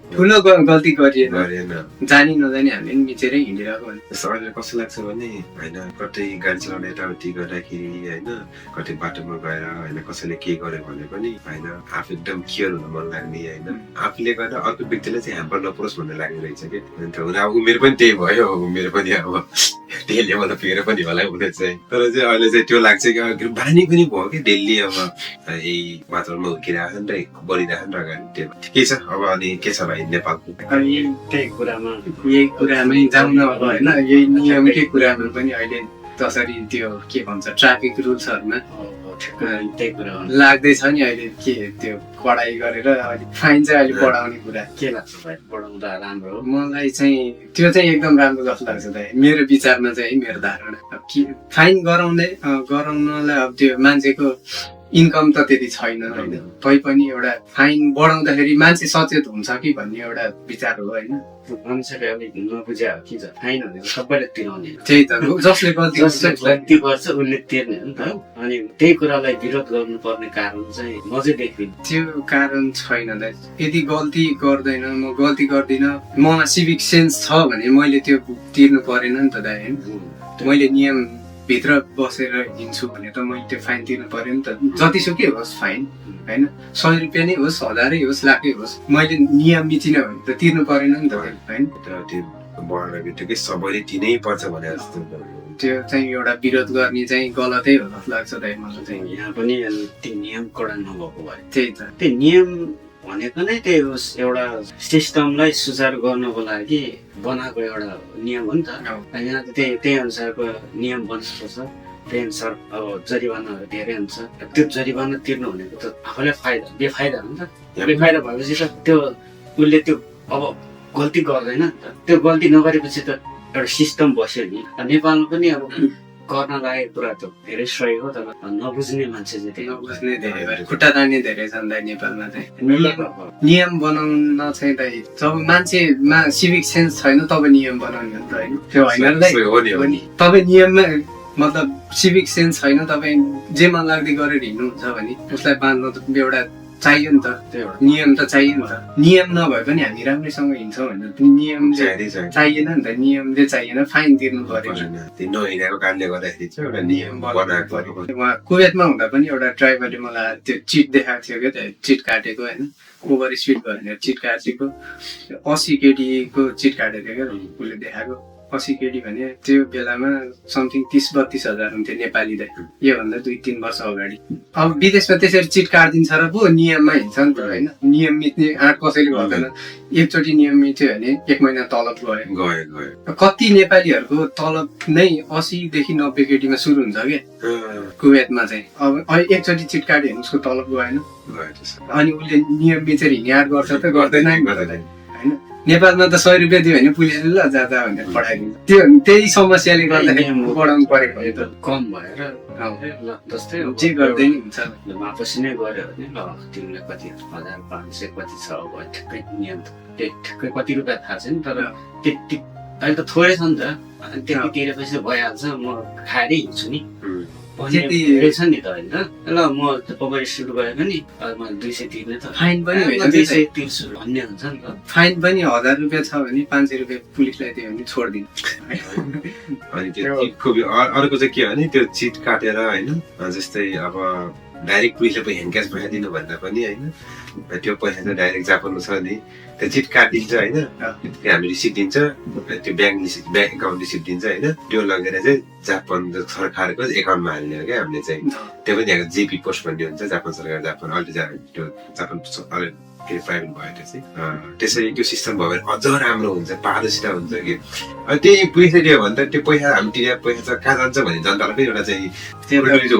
ठुलो गल्ती गरिएन गरेन। जानी नजानी हामीले नि मिचेरै हिँडिरहेको भने जस्तो अहिले कस्तो लाग्छ भने होइन कतै गाडी चलाउने यताउति गर्दाखेरि होइन कतै बाटोमा गएर होइन कसैले के गर्यो भने पनि होइन आफू एकदम केयर हुन मन लाग्ने होइन आफूले गर्दा अर्को व्यक्तिले चाहिँ ह्याम्पर नपरोस् भन्ने लाग्ने रहेछ कि अन्त हुन अब उमेर पनि त्यही भयो उमेर पनि अब त्यही लेभलमा पुगेर पनि होला उनीहरू चाहिँ तर चाहिँ अहिले चाहिँ त्यो लाग्छ कि बानी पनि भयो कि डेली अब यही वातावरणमा हुर्किरहेको नि त बढिरहेको नि त अगाडि त्यो ठिकै छ अब अनि के छ भाइ नेपालको त्यही कुरामा यही कुरामै जाउँ न अब होइन यही नियमकै कुरामा पनि अहिले जसरी त्यो के भन्छ ट्राफिक रुल्सहरूमा त्यही कुरा हो लाग्दैछ नि अहिले के त्यो कडाई गरेर अहिले फाइन चाहिँ अहिले बढाउने कुरा के लाग्छ भाइ बढाउँदा राम्रो हो मलाई चाहिँ त्यो चाहिँ एकदम राम्रो जस्तो लाग्छ दाइ मेरो विचारमा चाहिँ मेरो धारणा अब के फाइन गराउनलाई अब त्यो मान्छेको इन्कम त त्यति छैन होइन तैपनि एउटा फाइन बढाउँदाखेरि मान्छे सचेत हुन्छ कि भन्ने एउटा विचार हो होइन मान्छेले अलिक नबुझ्या हो कि फाइन भनेको सबैले तिराउने त्यही त जसले गल्ती जसले गल्ती गर्छ उसले तिर्ने हो नि त अनि त्यही कुरालाई विरोध गर्नुपर्ने कारण चाहिँ म चाहिँ देख्दिनँ त्यो कारण छैन दाइ यदि गल्ती गर्दैन म गल्ती गर्दिनँ ममा सिभिक सेन्स छ भने मैले त्यो तिर्नु परेन नि त दाइ होइन मैले नियम भित्र बसेर हिँड्छु भने त मैले त्यो फाइन तिर्नु पर्यो नि त जतिसुकै होस् फाइन होइन 100 रुपियाँ नै होस् 1000 होस् लाखै होस् मैले नियम मिचिनँ भने त तिर्नु परेन नि त होइन त्यो बढ्ने बित्तिकै सबैले तिनै पर्छ भने जस्तो त्यो चाहिँ एउटा विरोध गर्ने चाहिँ गलतै हो जस्तो लाग्छ दाइ मलाई चाहिँ यहाँ पनि त्यो नियम कडा नभएको भए त्यही त त्यो नियम भनेको नै त्यही होस् एउटा सिस्टमलाई सुचारू गर्नको लागि बनाएको एउटा नियम हो नि त यहाँ त्यही अनुसारको नियम बनाएको छ त्यही अनुसार अब जरिवानाहरू धेरै हुन्छ त्यो जरिवाना तिर्नु भनेको त आफूलाई फाइदा बेफाइदा हो नि त बेफाइदा भएपछि त त्यो उसले त्यो अब गल्ती गर्दैन नि त त्यो गल्ती नगरेपछि त एउटा सिस्टम बस्यो नि नेपालमा पनि अब गर्न लागेको कुरा त धेरै सही हो तर नबुझ्ने मान्छे चाहिँ नबुझ्ने धेरै भयो खुट्टा तान्ने धेरै छन् दाइ नेपालमा चाहिँ नियम बनाउन चाहिँ दाइ जब मान्छेमा सिभिक सेन्स छैन तब नियम बनाउने हो नि त होइन त्यो होइन दाइ तपाईँ नियममा मतलब सिभिक सेन्स छैन तपाईँ जे मन लाग्दै गरेर हिँड्नुहुन्छ भने उसलाई बाँध्न त एउटा चाहियो नि त त्यो एउटा नियम त चाहियो नि त नियम नभए पनि हामी राम्रैसँग हिँड्छौँ भने नियमले चाहिएन नि त नियमले चाहिएन फाइन तिर्नु पर्यो नहिँडेको कारणले गर्दाखेरि चाहिँ एउटा नियम बनाएको उहाँ कुवेतमा हुँदा पनि एउटा ड्राइभरले मलाई त्यो चिट देखाएको थियो क्या त्यो चिट काटेको होइन ओभर स्पिड भयो भनेर चिट काटेको 80 केटीको चिट काटेको थियो क्या उसले देखाएको 80 केटी भने त्यो बेलामा समथिङ 30-32 हजार हुन्थ्यो नेपाली दाइ योभन्दा 2-3 वर्ष अगाडि अब विदेशमा त्यसरी चिट काटिदिन्छ र पो नियममा हिँड्छ नि त होइन नियम मिच्ने आँट कसैले गर्दैन एकचोटि नियम मिच्यो भने 1 महिना तलब गयो कति नेपालीहरूको तलब नै 80 देखि 90 केटीमा सुरु हुन्छ क्या कुवेतमा चाहिँ अब एकचोटि चिट काट्यो भने उसको तलब गएन अनि उसले नियम मिचेर हिँड्ने आँट गर्छ त गर्दैन होइन नेपालमा त 100 रुपियाँ दियो भने पुलिसले ल जा भनेर पठाइदिन्छ त्यो त्यही समस्याले गर्दाखेरि बढाउनु परेको हो त कम भएर ल जस्तै जे गर्दै नि हुन्छ वापस नै गऱ्यो भने ल तिमीलाई कति 1500 कति छ अब ठ्याक्कै नियम ठ्याक्कै कति रुपियाँ थाहा छैन तर त्यति अहिले त थोरै छ नि त त्यति तिरेपछि भइहाल्छ म खाएरै हिँड्छु नि धेरै छ नि त होइन ल म ओभर स्पिड गयो भने म 200 तिर्ने त फाइन पनि 200 तिर्छु भन्ने हुन्छ नि त फाइन पनि 1000 रुपियाँ छ भने 500 रुपियाँ पुलिसलाई दियो भने छोडिदिनु अनि त्यो अर्को चाहिँ के भने त्यो चिट काटेर होइन जस्तै अब डाइरेक्ट पुलिसले पनि ह्यान्ड क्यास पैसा दिनु भन्दा पनि होइन त्यो पैसा चाहिँ डाइरेक्ट जापानमा छ नि त्यो चिट काटिदिन्छ होइन हामी रिसिप्ट दिन्छ त्यो ब्याङ्क एकाउन्ट रिसिप्ट दिन्छ होइन त्यो लगेर चाहिँ जापान सरकारको एकाउन्टमा हाल्ने हो क्या हामीले चाहिँ त्यो पनि यहाँको जेपी पोस्ट भन्ने हुन्छ जापान सरकार अहिले त्यो जापान प्राइभेट भयो त्यो चाहिँ त्यसरी त्यो सिस्टम भयो भने अझ राम्रो हुन्छ पारदर्शिता हुन्छ कि त्यही पुलिसले दियो भने त त्यो पैसा हामी तिरेर पैसा चाहिँ कहाँ जान्छ भने जनतालाई पनि एउटा चाहिँ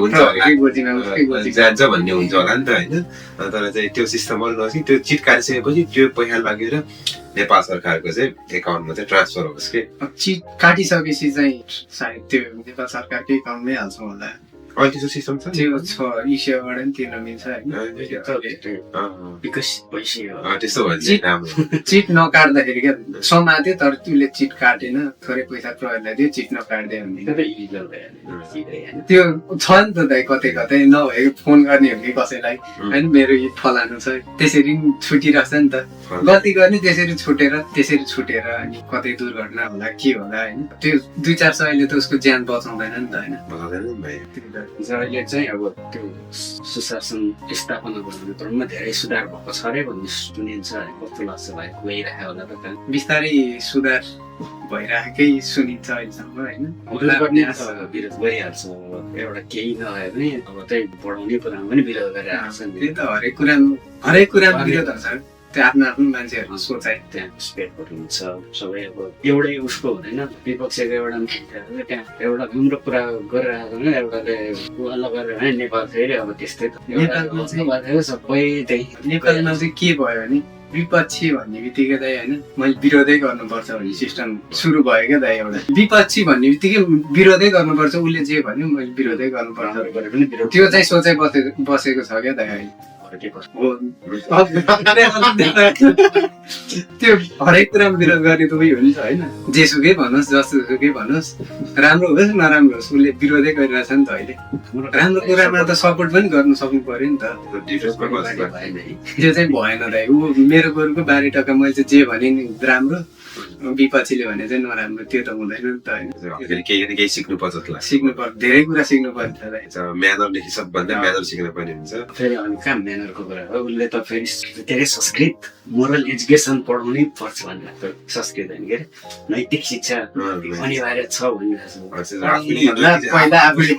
हुन्छ जान्छ भन्ने हुन्छ होला नि त होइन तर चाहिँ त्यो सिस्टम गर्नुहोस् कि त्यो चिट काटिसकेपछि त्यो पैसा लगेर नेपाल सरकारको चाहिँ एकाउन्टमा चाहिँ ट्रान्सफर होस् कि चिट काटिसकेपछि चाहिँ सायद त्यो नेपाल सरकारकै एकाउन्टमै हाल्छौँ होला अहिले त्यस्तो सिस्टम छ त्यो छ इसियाबाट पनि तिर्न मिल्छ होइन विकसित भइसक्यो त्यस्तो भयो भने राम्रो चिट नकाट्दाखेरि क्या समात्यो तर त्यसले चिट काटेन थोरै पैसा प्रहरीलाई दियो चिट नकाट्दै भने त्यो छ नि त दाइ कतै कतै नभएको फोन गर्ने हो कि कसैलाई होइन मेरो यो फलानु छ त्यसरी नि छुटिरहेछ नि त गल्ती गर्ने त्यसरी छुटेर अनि कतै दुर्घटना होला के होला होइन त्यो 2-4 सयले त उसको ज्यान बचाउँदैन नि त होइन बताउँदैन नि भाइ अहिले चाहिँ अब त्यो सुशासन स्थापना गर्नु क्रममा धेरै सुधार भएको छ अरे भन्ने सुनिन्छ कस्तो लाग्छ भाइ गइरहेको होला त बिस्तारै सुधार भइरहेकै सुनिन्छ अहिलेसम्म होइन गर्ने विरोध गरिहाल्छ एउटा केही नभए पनि अब त्यही बढाउने कुरामा पनि विरोध गरिरहेको छ नि त्यही त हरेक कुरामा विरोध हुन्छ त्यो आफ्नो आफ्नो मान्छेहरूको सोचाइ त्यहाँ स्पेटहरू हुन्छ सबै अब एउटै उसको हुँदैन विपक्षको एउटा त्यहाँ एउटा राम्रो कुरा गरिरहेको होइन एउटाले अलग गरेर नेपाल फेरि अब त्यस्तै नेपालमा चाहिँ सबै त्यही नेपालमा चाहिँ के भयो भने विपक्षी भन्ने बित्तिकै दाइ होइन मैले विरोधै गर्नुपर्छ भन्ने सिस्टम सुरु भयो क्या दाइ एउटा विपक्षी भन्ने बित्तिकै विरोधै गर्नुपर्छ उसले जे भन्यो मैले विरोधै गर्नुपर्छ गरे पनि विरोध त्यो चाहिँ सोचाइ बसेको छ क्या दाइ अहिले त्यो हरेक कुरामा विरोध गर्ने त उयो हो नि त होइन जेसुकै भनोस् जसुकै भनोस् राम्रो होस् नराम्रो होस् उसले विरोधै गरिरहेछ नि त अहिले राम्रो कुरामा त सपोर्ट पनि गर्नु सक्नु पर्यो नि त त्यो चाहिँ भएन दाइ ऊ मेरो गोरुको 12 टका मैले चाहिँ जे भने नि राम्रो विपक्षीले भने चाहिँ नराम्रो त्यो त हुँदैन नि त होइन केही सिक्नु पर्छ सिक्नु पर्छ धेरै कुरा सिक्नु पर्छ दाइ म्यानरदेखि सबभन्दा म्यानर सिक्नु पर्ने हुन्छ फेरि अनि कहाँ म्यानरको कुरा हो उसले त फेरि के अरे संस्कृत मोरल एजुकेसन पढाउनै पर्छ भनेर संस्कृत होइन के अरे नैतिक शिक्षा अनिवार्य छ भनिरहेको पहिला आफूले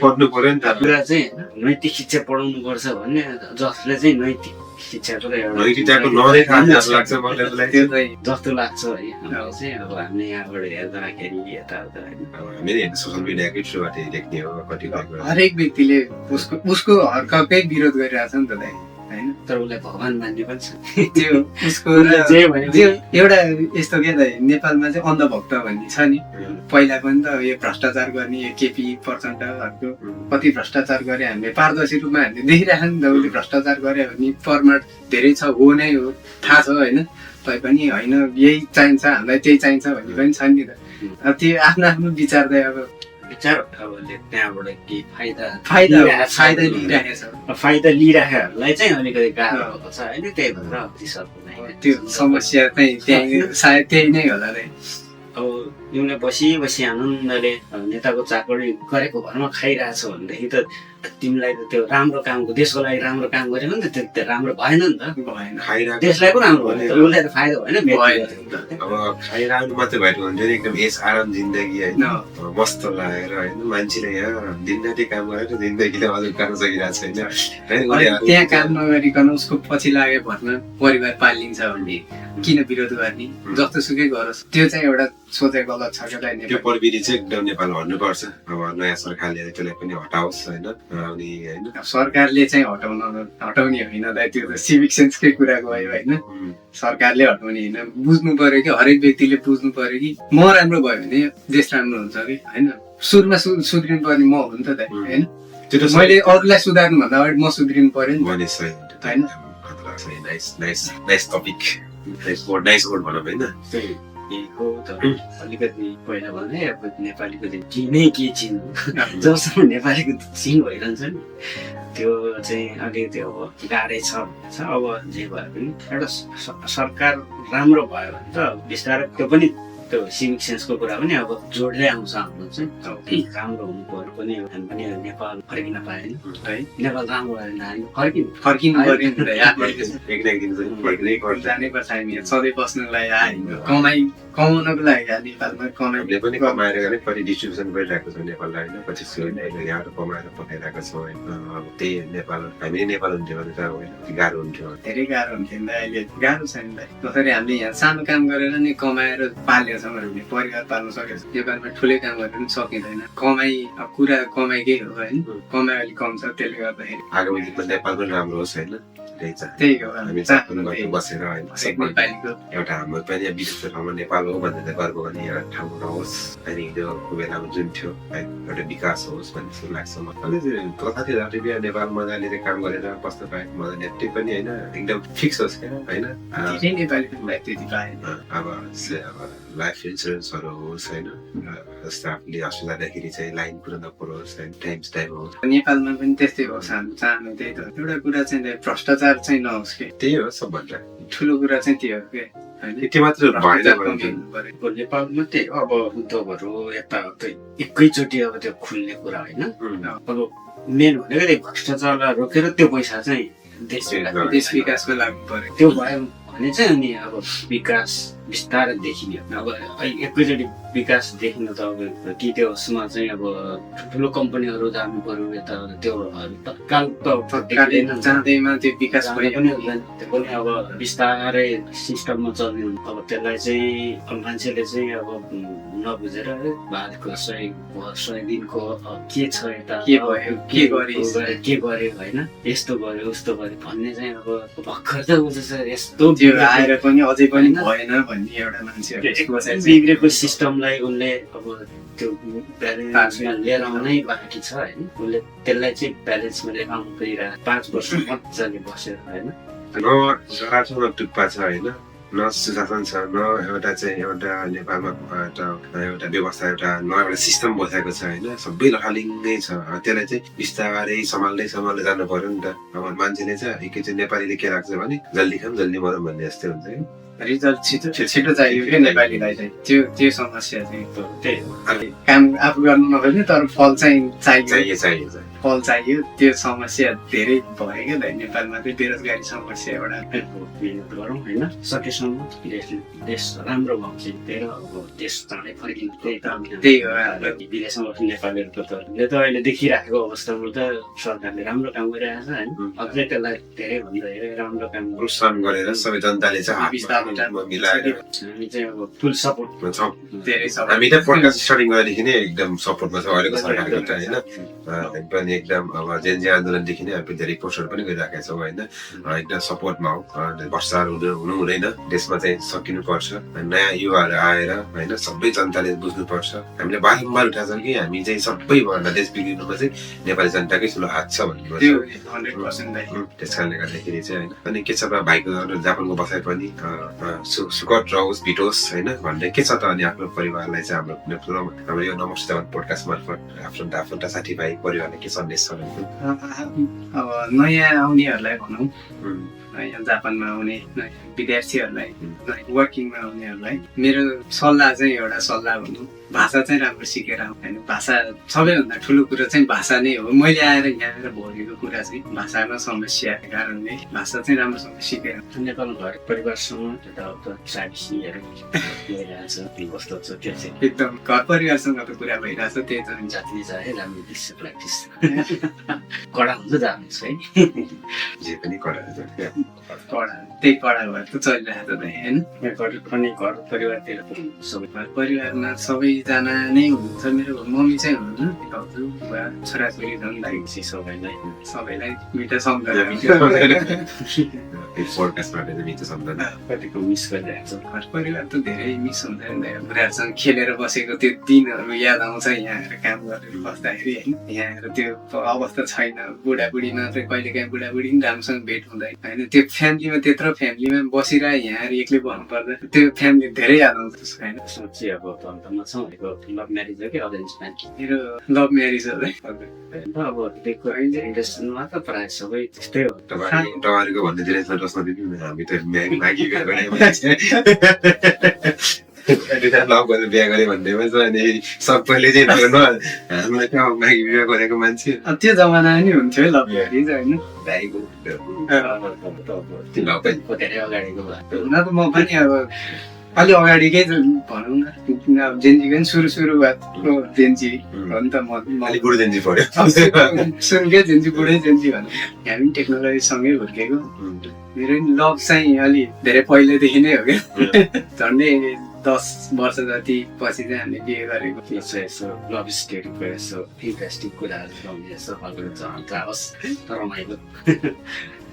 पढ्नु पर्यो नि त कुरा चाहिँ नैतिक शिक्षा पढाउनु पर्छ भन्ने जसले चाहिँ नैतिक शिक्षाको नैतिकताको नदै थाहा लाग्छ मलाई त्यो चाहिँ जस्तो लाग्छ है हामीलाई चाहिँ अब हामीले यहाँबाट हेर्दाखेरि यताउता होइन हामीले सोसियल मिडियाकै थ्रुबाट देख्ने हो कतिपय कुरा हरेक व्यक्तिले उसको हर्ककै विरोध गरिरहेछ नि त दाइ होइन तर उसलाई भगवान मान्ने पनि छ त्यो उसको जे भने त्यो एउटा यस्तो के दाइ नेपालमा चाहिँ अन्धभक्त भन्ने छ नि पहिला पनि त यो भ्रष्टाचार गर्ने यो केपी प्रचण्डहरूको कति भ्रष्टाचार गरे हामीले पारदर्शी रूपमा हामीले देखिरहेको नि त उसले भ्रष्टाचार गरे भने प्रमाण धेरै छ हो नै हो थाहा छ होइन तैपनि होइन यही चाहिन्छ हामीलाई त्यही चाहिन्छ भन्ने पनि छ नि त अब त्यो आफ्नो आफ्नो विचार चाहिँ अब विचार अब त्यहाँबाट के फाइदा लिइरहेको छ फाइदा लिइरहेकोहरूलाई चाहिँ अलिकति गाह्रो भएको छ होइन त्यही भएर त्यो समस्या चाहिँ त्यही सायद त्यही नै होला रे अब तिमीले बसी आनन्दले नेताको चाकरी गरेको घरमा खाइरहेछ भनेदेखि त तिमीलाई त त्यो राम्रो कामको देशको लागि राम्रो काम गरेको नि त त्यो राम्रो भएन नि त भएन देशलाई पनि राम्रो भएन उसलाई त फाइदा भएन अब खाइरहनु मात्रै भएको हुन्छ नि एकदम यस आराम जिन्दगी होइन मस्त लागेर होइन मान्छेले यहाँ दिनराति काम गरेर जिन्दगीले हजुर गर्न सकिरहेको छैन त्यहाँ काम नगरिकन उसको पछि लाग्यो भन्न परिवार पालिन्छ भन्ने किन विरोध गर्ने जस्तो सुकै गरोस् त्यो चाहिँ एउटा सोचे गलत छ क्या त्यो प्रविधि चाहिँ एकदम नेपालमा हट्नुपर्छ अब नयाँ सरकारले त्यसलाई पनि हटाओस् होइन अनि होइन सरकारले चाहिँ हटाउने होइन दाइ त्यो त सिभिक सेन्सकै कुरा गयो होइन सरकारले हटाउने होइन बुझ्नु पर्यो कि हरेक व्यक्तिले बुझ्नु पर्यो कि म राम्रो भयो भने देश राम्रो हुन्छ कि होइन सुरुमा सुध्रिनु पर्ने म हो नि त दाइ होइन मैले अरूलाई सुधार्नु भन्दा अगाडि म सुध्रिनु पर्यो नि होइन नाइस वर्ड भनौँ होइन हो त अलिकति पहिला भने अब नेपालीको चाहिँ नै के चिन्नु जबसम्म नेपालीको चिन भइरहन्छ नि त्यो चाहिँ अलिकति अब गाह्रै छ अब जे भए पनि एउटा सरकार राम्रो भयो भने त बिस्तारै त्यो पनि त्यो सिभिक सेन्सको कुरा पनि अब जोड्दै आउँछ हाम्रो चाहिँ अब राम्रो हुनु पर्यो पनि हामी पनि नेपाल फर्किन पाएन है नेपाल राम्रो भयो भने हामी फर्किनु जानै पर्छ हामी सधैँ बस्नुलाई आयो कमाउनको लागि नेपालमा हामीले पनि कमाएर नै कति डिस्ट्रिब्युसन गरिरहेको छ नेपाललाई होइन 25 यहाँ कमाएर पठाइरहेको छौँ होइन अब त्यही नेपाल हामी नेपाल हुन्थ्यो भने त होइन गाह्रो हुन्थ्यो धेरै गाह्रो हुन्थ्यो नि अहिले गाह्रो छैन जसरी हामीले यहाँ सानो काम गरेर नि कमाएर पालेको छौँ हामीले परिवार पाल्न सकेको छ यो बारेमा ठुलै काम गरेर पनि सकिँदैन कमाइ कुरा कमाइकै हो होइन कमाइ अलिक कम छ त्यसले गर्दाखेरि आगामी दिनमा नेपाल पनि राम्रो होस् होइन त्यही छ त्यही हो हामी चाहनु जापान त्यही। गएर बसेर होइन हरेक नेपालीको एउटा हाम्रो पनि यहाँ विदेशको ठाउँमा नेपाल हो भनेर गर्व गर्ने एउटा ठाउँ नहोस् अनि त्यो बेलामा जुन थियो है एउटा विकास होस् भन्ने जस्तो लाग्छ मलाई कथा थियो बिहा नेपाल मजाले चाहिँ काम गरेर बस्न पाएँ मजाले त्यही पनि होइन एकदम फिक्स होस् क्या होइन धेरै नेपालीलाई त्यति पाएन अब लाइफ इन्सुरेन्सहरू होस् होइन जस्तो आफूले हस्पिटल जाँदाखेरि चाहिँ लाइन कुदाउन नपरोस् होइन टाइम होस् नेपालमा पनि त्यस्तै होस् हामी चाहनु त्यही त एउटा कुरा चाहिँ भ्रष्टाचार चाहिँ नहोस् कि त्यही हो सबभन्दा ठुलो कुरा चाहिँ त्यो हो कि होइन त्यो मात्र भएन भ्रष्टाचार भने कमी हुनु पर्यो। अब नेपालमा त्यही हो, अब उद्योगहरू यताउता एकैचोटि अब त्यो खुल्ने कुरा होइन अब मेन भनेको त्यही भ्रष्टाचारलाई रोकेर त्यो पैसा चाहिँ देश देश विकासको लाग्नु पर्यो त्यो भयो भने चाहिँ अनि अब विकास बिस्तारै देखिने अब एकैचोटि विकास देखिनु त अब कि त्यो उसमा चाहिँ अब ठुलो कम्पनीहरू जानु पर्यो यता त्योहरू तत्काल त सरकारले चाहँदैमा त्यो विकास जाँदा भयो पनि हुँदैन त्यो पनि अब बिस्तारै सिस्टममा चल्ने हुन्छ अब त्यसलाई चाहिँ अब मान्छेले चाहिँ अब नबुझेर भारतको 100 दिनको के छ यता के भयो के गरिस् के गर्यो होइन यस्तो गर्यो उस्तो गर्यो भन्ने चाहिँ अब भर्खर त बुझ्छ यस्तो त्यो आएर पनि अझै पनि भएन भन्ने एउटा मान्छेहरू बिग्रेको सिस्टमलाई उनले अब त्यो ब्यालेन्समा लिएर आउनै बाँकी छ होइन उसले त्यसलाई चाहिँ ब्यालेन्समा लिएर आउनु परिरहेको 5 वर्ष मजाले बसेर होइन न जरासँग टुप्पा छ होइन न सुशासन छ न एउटा चाहिँ एउटा नेपालमा एउटा व्यवस्था एउटा न एउटा सिस्टम बसाएको छ होइन सबै लथालिङ्गै छ त्यसलाई चाहिँ बिस्तारै सम्हाल्दै जानु पर्यो नि त अब मान्छेले चाहिँ एकैचोटि नेपालीले के लाग्छ भने जल्दी खाऊँ जल्दी मरौँ भन्ने जस्तै हुन्छ है रिजल्ट छिटो चाहियो क्या नेपालीलाई चाहिँ त्यो समस्या चाहिँ त्यही हो काम आफू गर्नु नखोज्ने तर फल चाहिँ चाहियो चाहियो फल चाहियो त्यो समस्या धेरै भयो क्या त नेपालमा चाहिँ बेरोजगारी समस्या एउटा मिहिनेत गरौँ होइन सकेसम्म देश राम्रो भएको चाहिँ त्यही हो अब देश चाँडै फर्किनु त्यही हो हाम्रो विदेशमा बस्ने नेपालीहरूको त अहिले देखिराखेको अवस्थामा त सरकारले राम्रो काम गरिरहेको छ होइन अझै त्यसलाई धेरैभन्दा धेरै राम्रो काम प्रोत्साहन गरेर सबै जनताले चाहिँ हातमा मिलाएर हामी चाहिँ अब फुल सपोर्ट छौँ धेरै छ हामी त पोडकास्ट स्टार्टिङ गरेदेखि नै एकदम सपोर्टमा छ अहिलेको सरकारको त होइन हामी पनि एकदम अब जेनजी आन्दोलनदेखि नै हामी धेरै पोस्टहरू पनि गरिराखेका छौँ होइन एकदम सपोर्टमा हो भ्रष्टाचार हुनु हुँदैन देशमा चाहिँ सकिनुपर्छ नयाँ युवाहरू आएर होइन सबै जनताले बुझ्नुपर्छ हामीले बारम्बार उठाएको छौँ कि हामी चाहिँ सबैभन्दा देश बिग्रिनुमा चाहिँ नेपाली जनताकै ठुलो हात छ भन्ने त्यो 100% त्यस कारणले गर्दाखेरि चाहिँ होइन अनि के छ त भाइको जापानको बसाइ पनि सुकट रहोस् भिटोस् होइन भन्ने के छ त अनि आफ्नो परिवारलाई चाहिँ हाम्रो यो नमस्ते जापान पोडकास्ट मार्फत आफ्नो साथीभाइ परिवारलाई के सन्देश छ भने अब नयाँ आउनेहरूलाई भनौँ यहाँ जापानमा आउने विद्यार्थीहरूलाई वर्किङमा आउनेहरूलाई मेरो सल्लाह चाहिँ एउटा सल्लाह भनौँ भाषा चाहिँ राम्रो सिकेर आउँ होइन भाषा सबैभन्दा ठुलो कुरा चाहिँ भाषा नै हो मैले आएर यहाँ आएर भोगेको कुरा चाहिँ भाषामा समस्याको कारणले भाषा चाहिँ राम्रोसँग सिकेर नेपाल घर परिवारसँग यताउता साथीहरू भइरहेछ कस्तो छ त्यो चाहिँ एकदम घर परिवारसँग त कुरा भइरहेछ त्यही त जाति चाहिँ राम्रो देश प्र्याक्टिस कडा हुन्छ जानुहोस् है जे पनि कडा कडा त्यही कडा भएर त चलिरहेको त होइन घर परिवारतिर सबै घर परिवारमा सबैजना नै हुनुहुन्छ मेरो मम्मी चाहिँ हुनुहुन्छ भाउजू बुवा छोराछोरी झन् लागेपछि सबैलाई मिठो सम्झना पोडकास्टबाट चाहिँ मिठो सम्झना कतिको मिस गरिरहेको छ घर परिवार त धेरै मिस हुँदैन बुढाहरूसँग खेलेर बसेको त्यो दिनहरू याद आउँछ यहाँ आएर काम गरेर बस्दाखेरि होइन यहाँ आएर त्यो अवस्था छैन बुढाबुढीमा चाहिँ कहिलेकाहीँ बुढाबुढी पनि राम्रोसँग भेट हुँदैन होइन त्यो फ्यामिलीमा त्यत्रो फ्यामिलीमा बसिरह यहाँ आएर एक्लै बस्नु पर्दा त्यो फ्यामिली धेरै याद आउँछ होइन सोचे अब तन्तमा छौँ लभ म्यारिज हो कि अरेन्ज म्यारिज मेरो लभ म्यारिज हो है अब दिएको इन्डस्ट्रीमा त प्रायः सबै त्यस्तै हो तपाईँहरूको भन्ने धेरै रस्न दिनु हामी त मागी बिहा लभ गरेर बिहा गरे भन्नेमा चाहिँ अनि सबैले चाहिँ हामीलाई कहाँ मागी बिहा गरेको मान्छे त्यो जमाना नि हुन्थ्यो है लभ म्यारिज होइन भाइको धेरै अगाडिको भयो हुन त म पनि अब अलि अगाडिकै भनौँ न अब जेन्जीको पनि सुरुवातको जेन्जी हो नि त म अलिक बुढो जेन्जी पढ्यो सुनकै जेन्जी बुढै जेन्जी भनौँ हामी टेक्नोलोजीसँगै हुर्केको मेरो नि लभ चाहिँ अलि धेरै पहिलेदेखि नै हो क्या झन्डै 10 वर्ष जति पछि चाहिँ हामीले बिहे गरेको यो चाहिँ यसो लभ स्टोरीको यसो इन्ट्रेस्टिङ कुराहरू गाउने यसो हल्का हल्का होस् रमाइलो।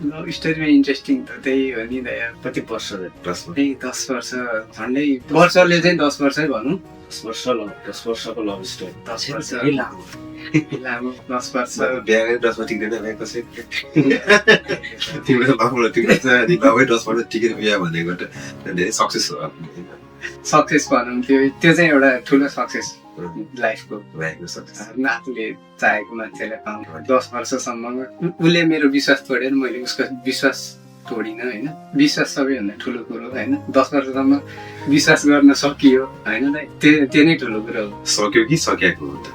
लभ स्टोरीमा इन्ट्रेस्टिङ त त्यही हो नि दया। कति वर्ष 10 वर्ष झन्डै वर्षले चाहिँ 10 वर्षै भनौँ। 10 वर्षको लभ स्टोरी 10 वर्ष धेरै लामो। लामो 10 वर्ष। बिहा गरेर 10 मा टिक्दैन बिहा कसै तिम्रो लभमा टिक्दैन अनि लभै 10 वर्ष टिकेर बिहा भनेको त धेरै सक्सेस हो सक्सेस भनौँ त्यो चाहिँ एउटा ठुलो सक्सेस लाइफको। लाइफको सक्सेस आफूले चाहेको मान्छेलाई पाउनु 10 वर्षसम्म उसले मेरो विश्वास तोडेर मैले उसको विश्वास तोडिनँ होइन। विश्वास सबैभन्दा ठुलो कुरो होइन। 10 वर्षसम्म विश्वास गर्न सकियो होइन त्यो नै ठुलो कुरो हो। सक्यो कि सकिएको हो त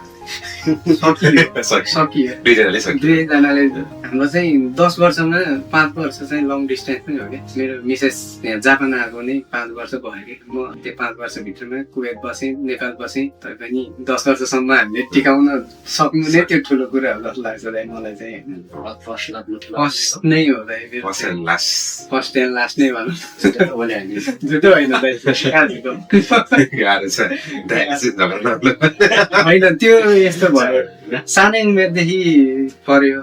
सकियो दुईजनाले सक्यो। दुवैजनाले। हाम्रो चाहिँ 10 वर्षमा 5 वर्ष चाहिँ लङ डिस्टेन्स नै हो क्या। मेरो मिसेस यहाँ जापान आएको नै 5 वर्ष भयो कि म त्यो 5 वर्षभित्रमा कुवेत बसेँ, नेपाल बसेँ। तर पनि 10 वर्षसम्म हामीले टिकाउन सक्नु नै त्यो ठुलो कुरा हो जस्तो लाग्छ दाइ मलाई चाहिँ होइन। फर्स्ट नै हो दाइ मेरो। फर्स्ट एन्ड लास्ट नै भनौँ। जुटो होइन दाइ गाह्रो छ होइन त्यो यस्तो भयो। सानै उमेरदेखि पर्यो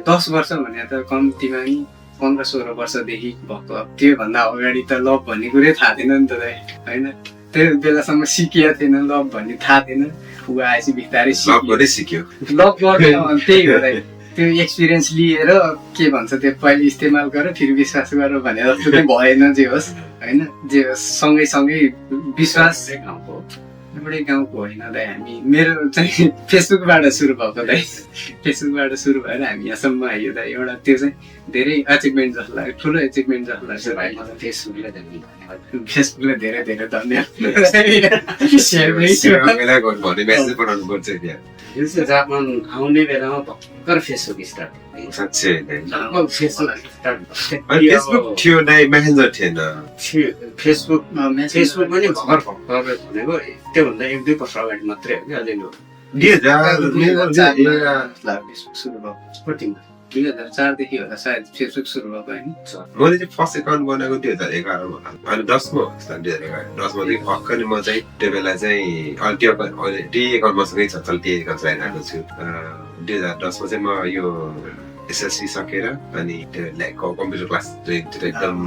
10 वर्ष भने त कम्तीमा नि 15-16 वर्षदेखि भएको। त्योभन्दा अगाडि त लभ भन्ने कुरै थाहा थिएन नि त दाइ होइन। त्यो बेलासम्म सिकिया थिएन लभ भन्ने थाहा थिएन। ऊ आएपछि बिस्तारै सिक्यो। लभ गर्न त्यही हो दाइ। त्यो एक्सपिरियन्स लिएर के भन्छ त्यो पहिले इस्तेमाल गर फेरि विश्वास गर भने जस्तो चाहिँ भएन जे होस् होइन। जे होस् सँगै विश्वास एउटै गाउँको होइन दाइ। हामी मेरो चाहिँ फेसबुकबाट सुरु भएको दाइ। फेसबुकबाट सुरु भएर हामी यहाँसम्म आयो दाइ। एउटा त्यो चाहिँ धेरै अचिभमेन्ट जस्तो लाग्यो, ठुलो अचिभमेन्ट जस्तो लाग्छ भाइ मलाई। फेसबुकलाई धेरै धेरै धन्यवाद। जापान आउने बेलामा भर्खर फेसबुक स्टार्ट फेसबुक थियो नै मेसेन्जर थिएन। फेसबुक पनि भर्खर भनेको त्योभन्दा 1-2 वर्ष अगाडि मात्रै हो कि अलिअलि 2004 देखि होला सायद फेसबुक सुरु भएको होइन। मैले चाहिँ फर्स्ट एकाउन्ट बनाएको 2011 मा अनि 10 मा 2011 मा भर्खर म चाहिँ त्यो बेला चाहिँ त्यो एकाउन्ट मसँगै छ चल त्यो एकाउन्ट चलाइरहेको छु। 2010 मा चाहिँ म यो एसएससी सकेर अनि त्यो कम्प्युटर क्लास एकदम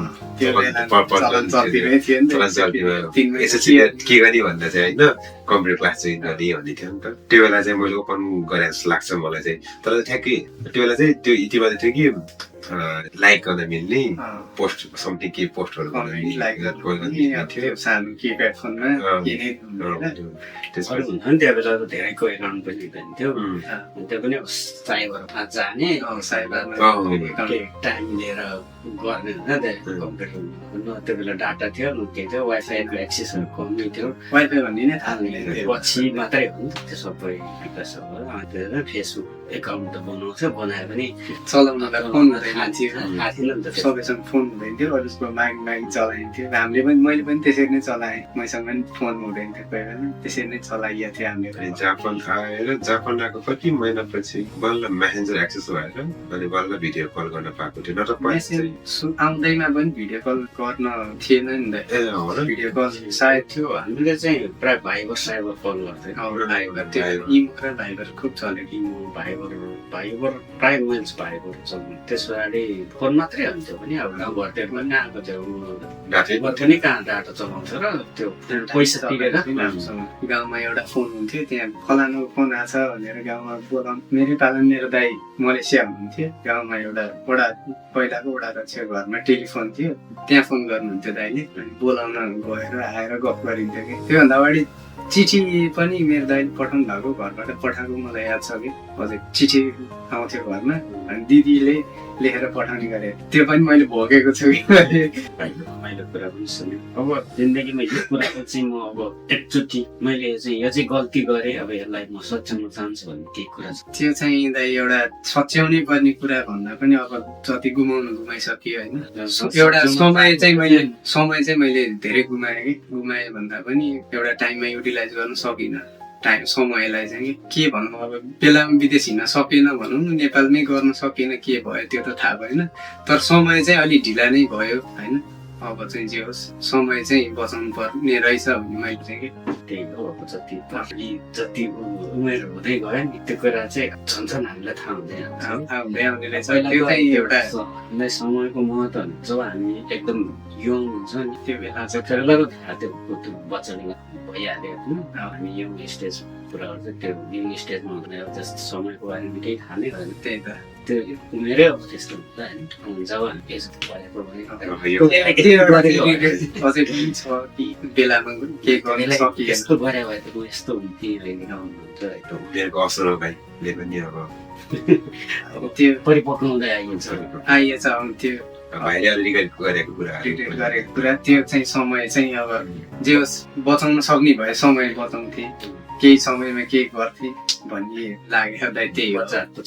एसएससी के गर्ने भन्दा चाहिँ होइन कम्प्युटर क्लास जोइन गर्ने भन्ने थियो नि त। त्यो बेला चाहिँ मैले ओपन गरे जस्तो लाग्छ मलाई चाहिँ। तर ठ्याक्कै त्यो बेला चाहिँ त्यो यति मात्रै थियो कि लाइक गर्न मिल्ने पोस्ट समथिङ के पोस्टहरू गर्न त्यो बेला त धेरैको एकाउन्ट पनि थियो। त्यो पनि साइबरमा जाने टाइम लिएर गर्ने होइन कम्प्युटर। त्यो बेला डाटा थियो के थियो वाइफाईको एक्सेसहरू कमै थियो। वाइफाई भन्ने नै थाहा पछि मात्रै हो नि त्यो सबै विकास भयो। फेसबुक एकाउन्ट त बनाउँछ बनायो भने चलाउनलाई फोन थाहा थिएन नि त। सबैसँग फोन हुँदैन थियो। अरूको माग चलाइन्थ्यो। हामीले पनि मैले पनि त्यसरी नै चलाएँ। मैसँग पनि फोन हुँदैन थियो कोही बेला। त्यसरी नै चलाइएको थियो हामीले। जापान आएर जापान आएको कति महिनापछि बल्ल मेसेन्जर एक्सेस भएर अनि बल्ल भिडियो कल गर्न पाएको थियो। नत्र आउँदैमा पनि भिडियो कल गर्न थिएन नि त। भिडियो कल सायद थियो। हामीले चाहिँ प्राय भाइबर साइबर कल गर्थ्यौँ। इमो र भाइबर खुब चलेको। इमो भाइबर प्राय मान्छे भाइबर चल्ने। त्यस पछाडि फोन मात्रै हुन्थ्यो पनि अब गाउँघरतिर पनि आएको थियो। नि कहाँ डाटा चलाउँछ र त्यो पैसा तिरेर गाउँमा एउटा फोन हुन्थ्यो। त्यहाँ फलानु फोन आएको छ भनेर गाउँमा बोलाउनु। मेरै पालन मेरो दाइ मलेसिया हुनुहुन्थ्यो। गाउँमा एउटा पहिलाको वडा अध्यक्ष घरमा टेलिफोन थियो। त्यहाँ फोन गर्नुहुन्थ्यो दाइले। बोलाउन गएर आएर गफ गरिन्थ्यो कि। त्योभन्दा अगाडि चिठी पनि मेरो दाइले पठाउनु भएको घरबाट पठाएको मलाई याद छ कि। हजुर चिठी आउँथ्यो घरमा अनि दिदीले लेखेर पठाउने गरे। त्यो पनि मैले भोगेको छु कि। रमाइलो कुरा पनि सुन्यो। अब जिन्दगीमा यो कुराको चाहिँ म अब एकचोटि मैले चाहिँ यो चाहिँ गल्ती गरेँ अब यसलाई म सच्याउन चाहन्छु भन्ने केही कुरा छ। त्यो चाहिँ दाइ एउटा सच्याउनै पर्ने कुरा भन्दा पनि अब जति गुमाइसक्यो होइन। एउटा समय चाहिँ मैले धेरै गुमाएँ कि। गुमाएँ भन्दा पनि एउटा टाइममा युटिलाइज गर्न सकिनँ। टाइम समयलाई चाहिँ के भनौँ अब बेलामा विदेश हिँड्न सकेन भनौँ न। नेपालमै गर्न सकेन के भयो त्यो त थाहा भएन। तर समय चाहिँ अलिक ढिला नै भयो होइन। अब चाहिँ जे होस् समय चाहिँ बचाउनु पर्ने रहेछ भन्ने मैले चाहिँ कि त्यही हो अब जति हामी जति उमेर हुँदै गयो नि त्यो कुरा चाहिँ झन् हामीलाई थाहा हुँदैन थाहा हुँदै आउने रहेछ त्यो चाहिँ एउटा हामीलाई समयको महत्त्व जब हामी एकदम यङ हुन्छ नि त्यो बेला चाहिँ खेल्दाको थाहा त्यो बच्चाले भइहाल्यो होइन हामी यङ स्टेज कुराहरू चाहिँ त्यो यङ स्टेजमा हुँदैन जस्तो समयको बारेमा केही थाहा नै भएन त्यही त त्यो उमेरै अब त्यस्तो हुन्छ होइन जब हामी एज भएको अझै पनि छ कि बेलामा के गर्न सकिएन यस्तो गरे भए त म यस्तो हुन्थेँ अहिले हुन्छ उमेरको असर हो भाइले पनि अब अब त्यो परिपक्व हुँदै आइन्छ आइएछ अब त्यो भाइले रिग्रेट गरेको कुराहरू रिग्रेट गरेको कुरा त्यो चाहिँ समय चाहिँ अब जे होस् बचाउन सक्ने भए समय बचाउँथे केही समयमा के गर्थे भन्ने लाग्यो दाइ त्यही हो बच्चाहरूको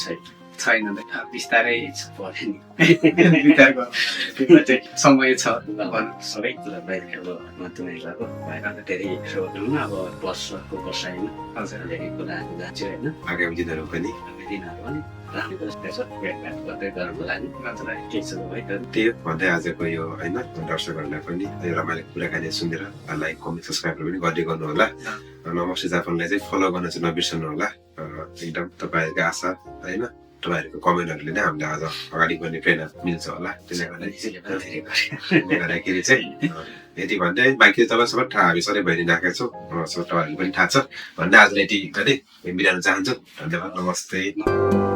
छैन दाइ बिस्तारै पऱ्यो नि विचार गर्नु समय छ भनौँ सबै कुरा बाहिर अब मधुमेहको भएर त धेरै रोड्नु अब वर्षको बसाइमा हजुर धेरै कुराहरू जान्छ होइन आगामी दिनहरू पनि हामी दिनहरू पनि राम्रो छ भेटघाट गर्दै गर्नु लागि हजुर के छ है त त्यही भन्दै आजको यो होइन दर्शकहरूलाई पनि यो रमाइलो कुराकानी सुनेर लाइक कमेन्ट सब्सक्राइबहरू पनि गर्दै गर्नु होला नमस्ते जापानलाई चाहिँ फलो गर्न चाहिँ नबिर्सनु होला एकदम तपाईँहरूको आशा होइन तपाईँहरूको कमेन्टहरूले नै हामीलाई आज अगाडि बढ्ने प्रेरणा मिल्छ होला त्यसले गर्दाखेरि चाहिँ यति भन्दै बाँकी तपाईँ सबै थाहा हामी सधैँ भइ नै राखेको छौँ तपाईँहरूको पनि थाहा छ भन्दै आजलाई यति गर्दै बिराउन चाहन्छु धन्यवाद नमस्ते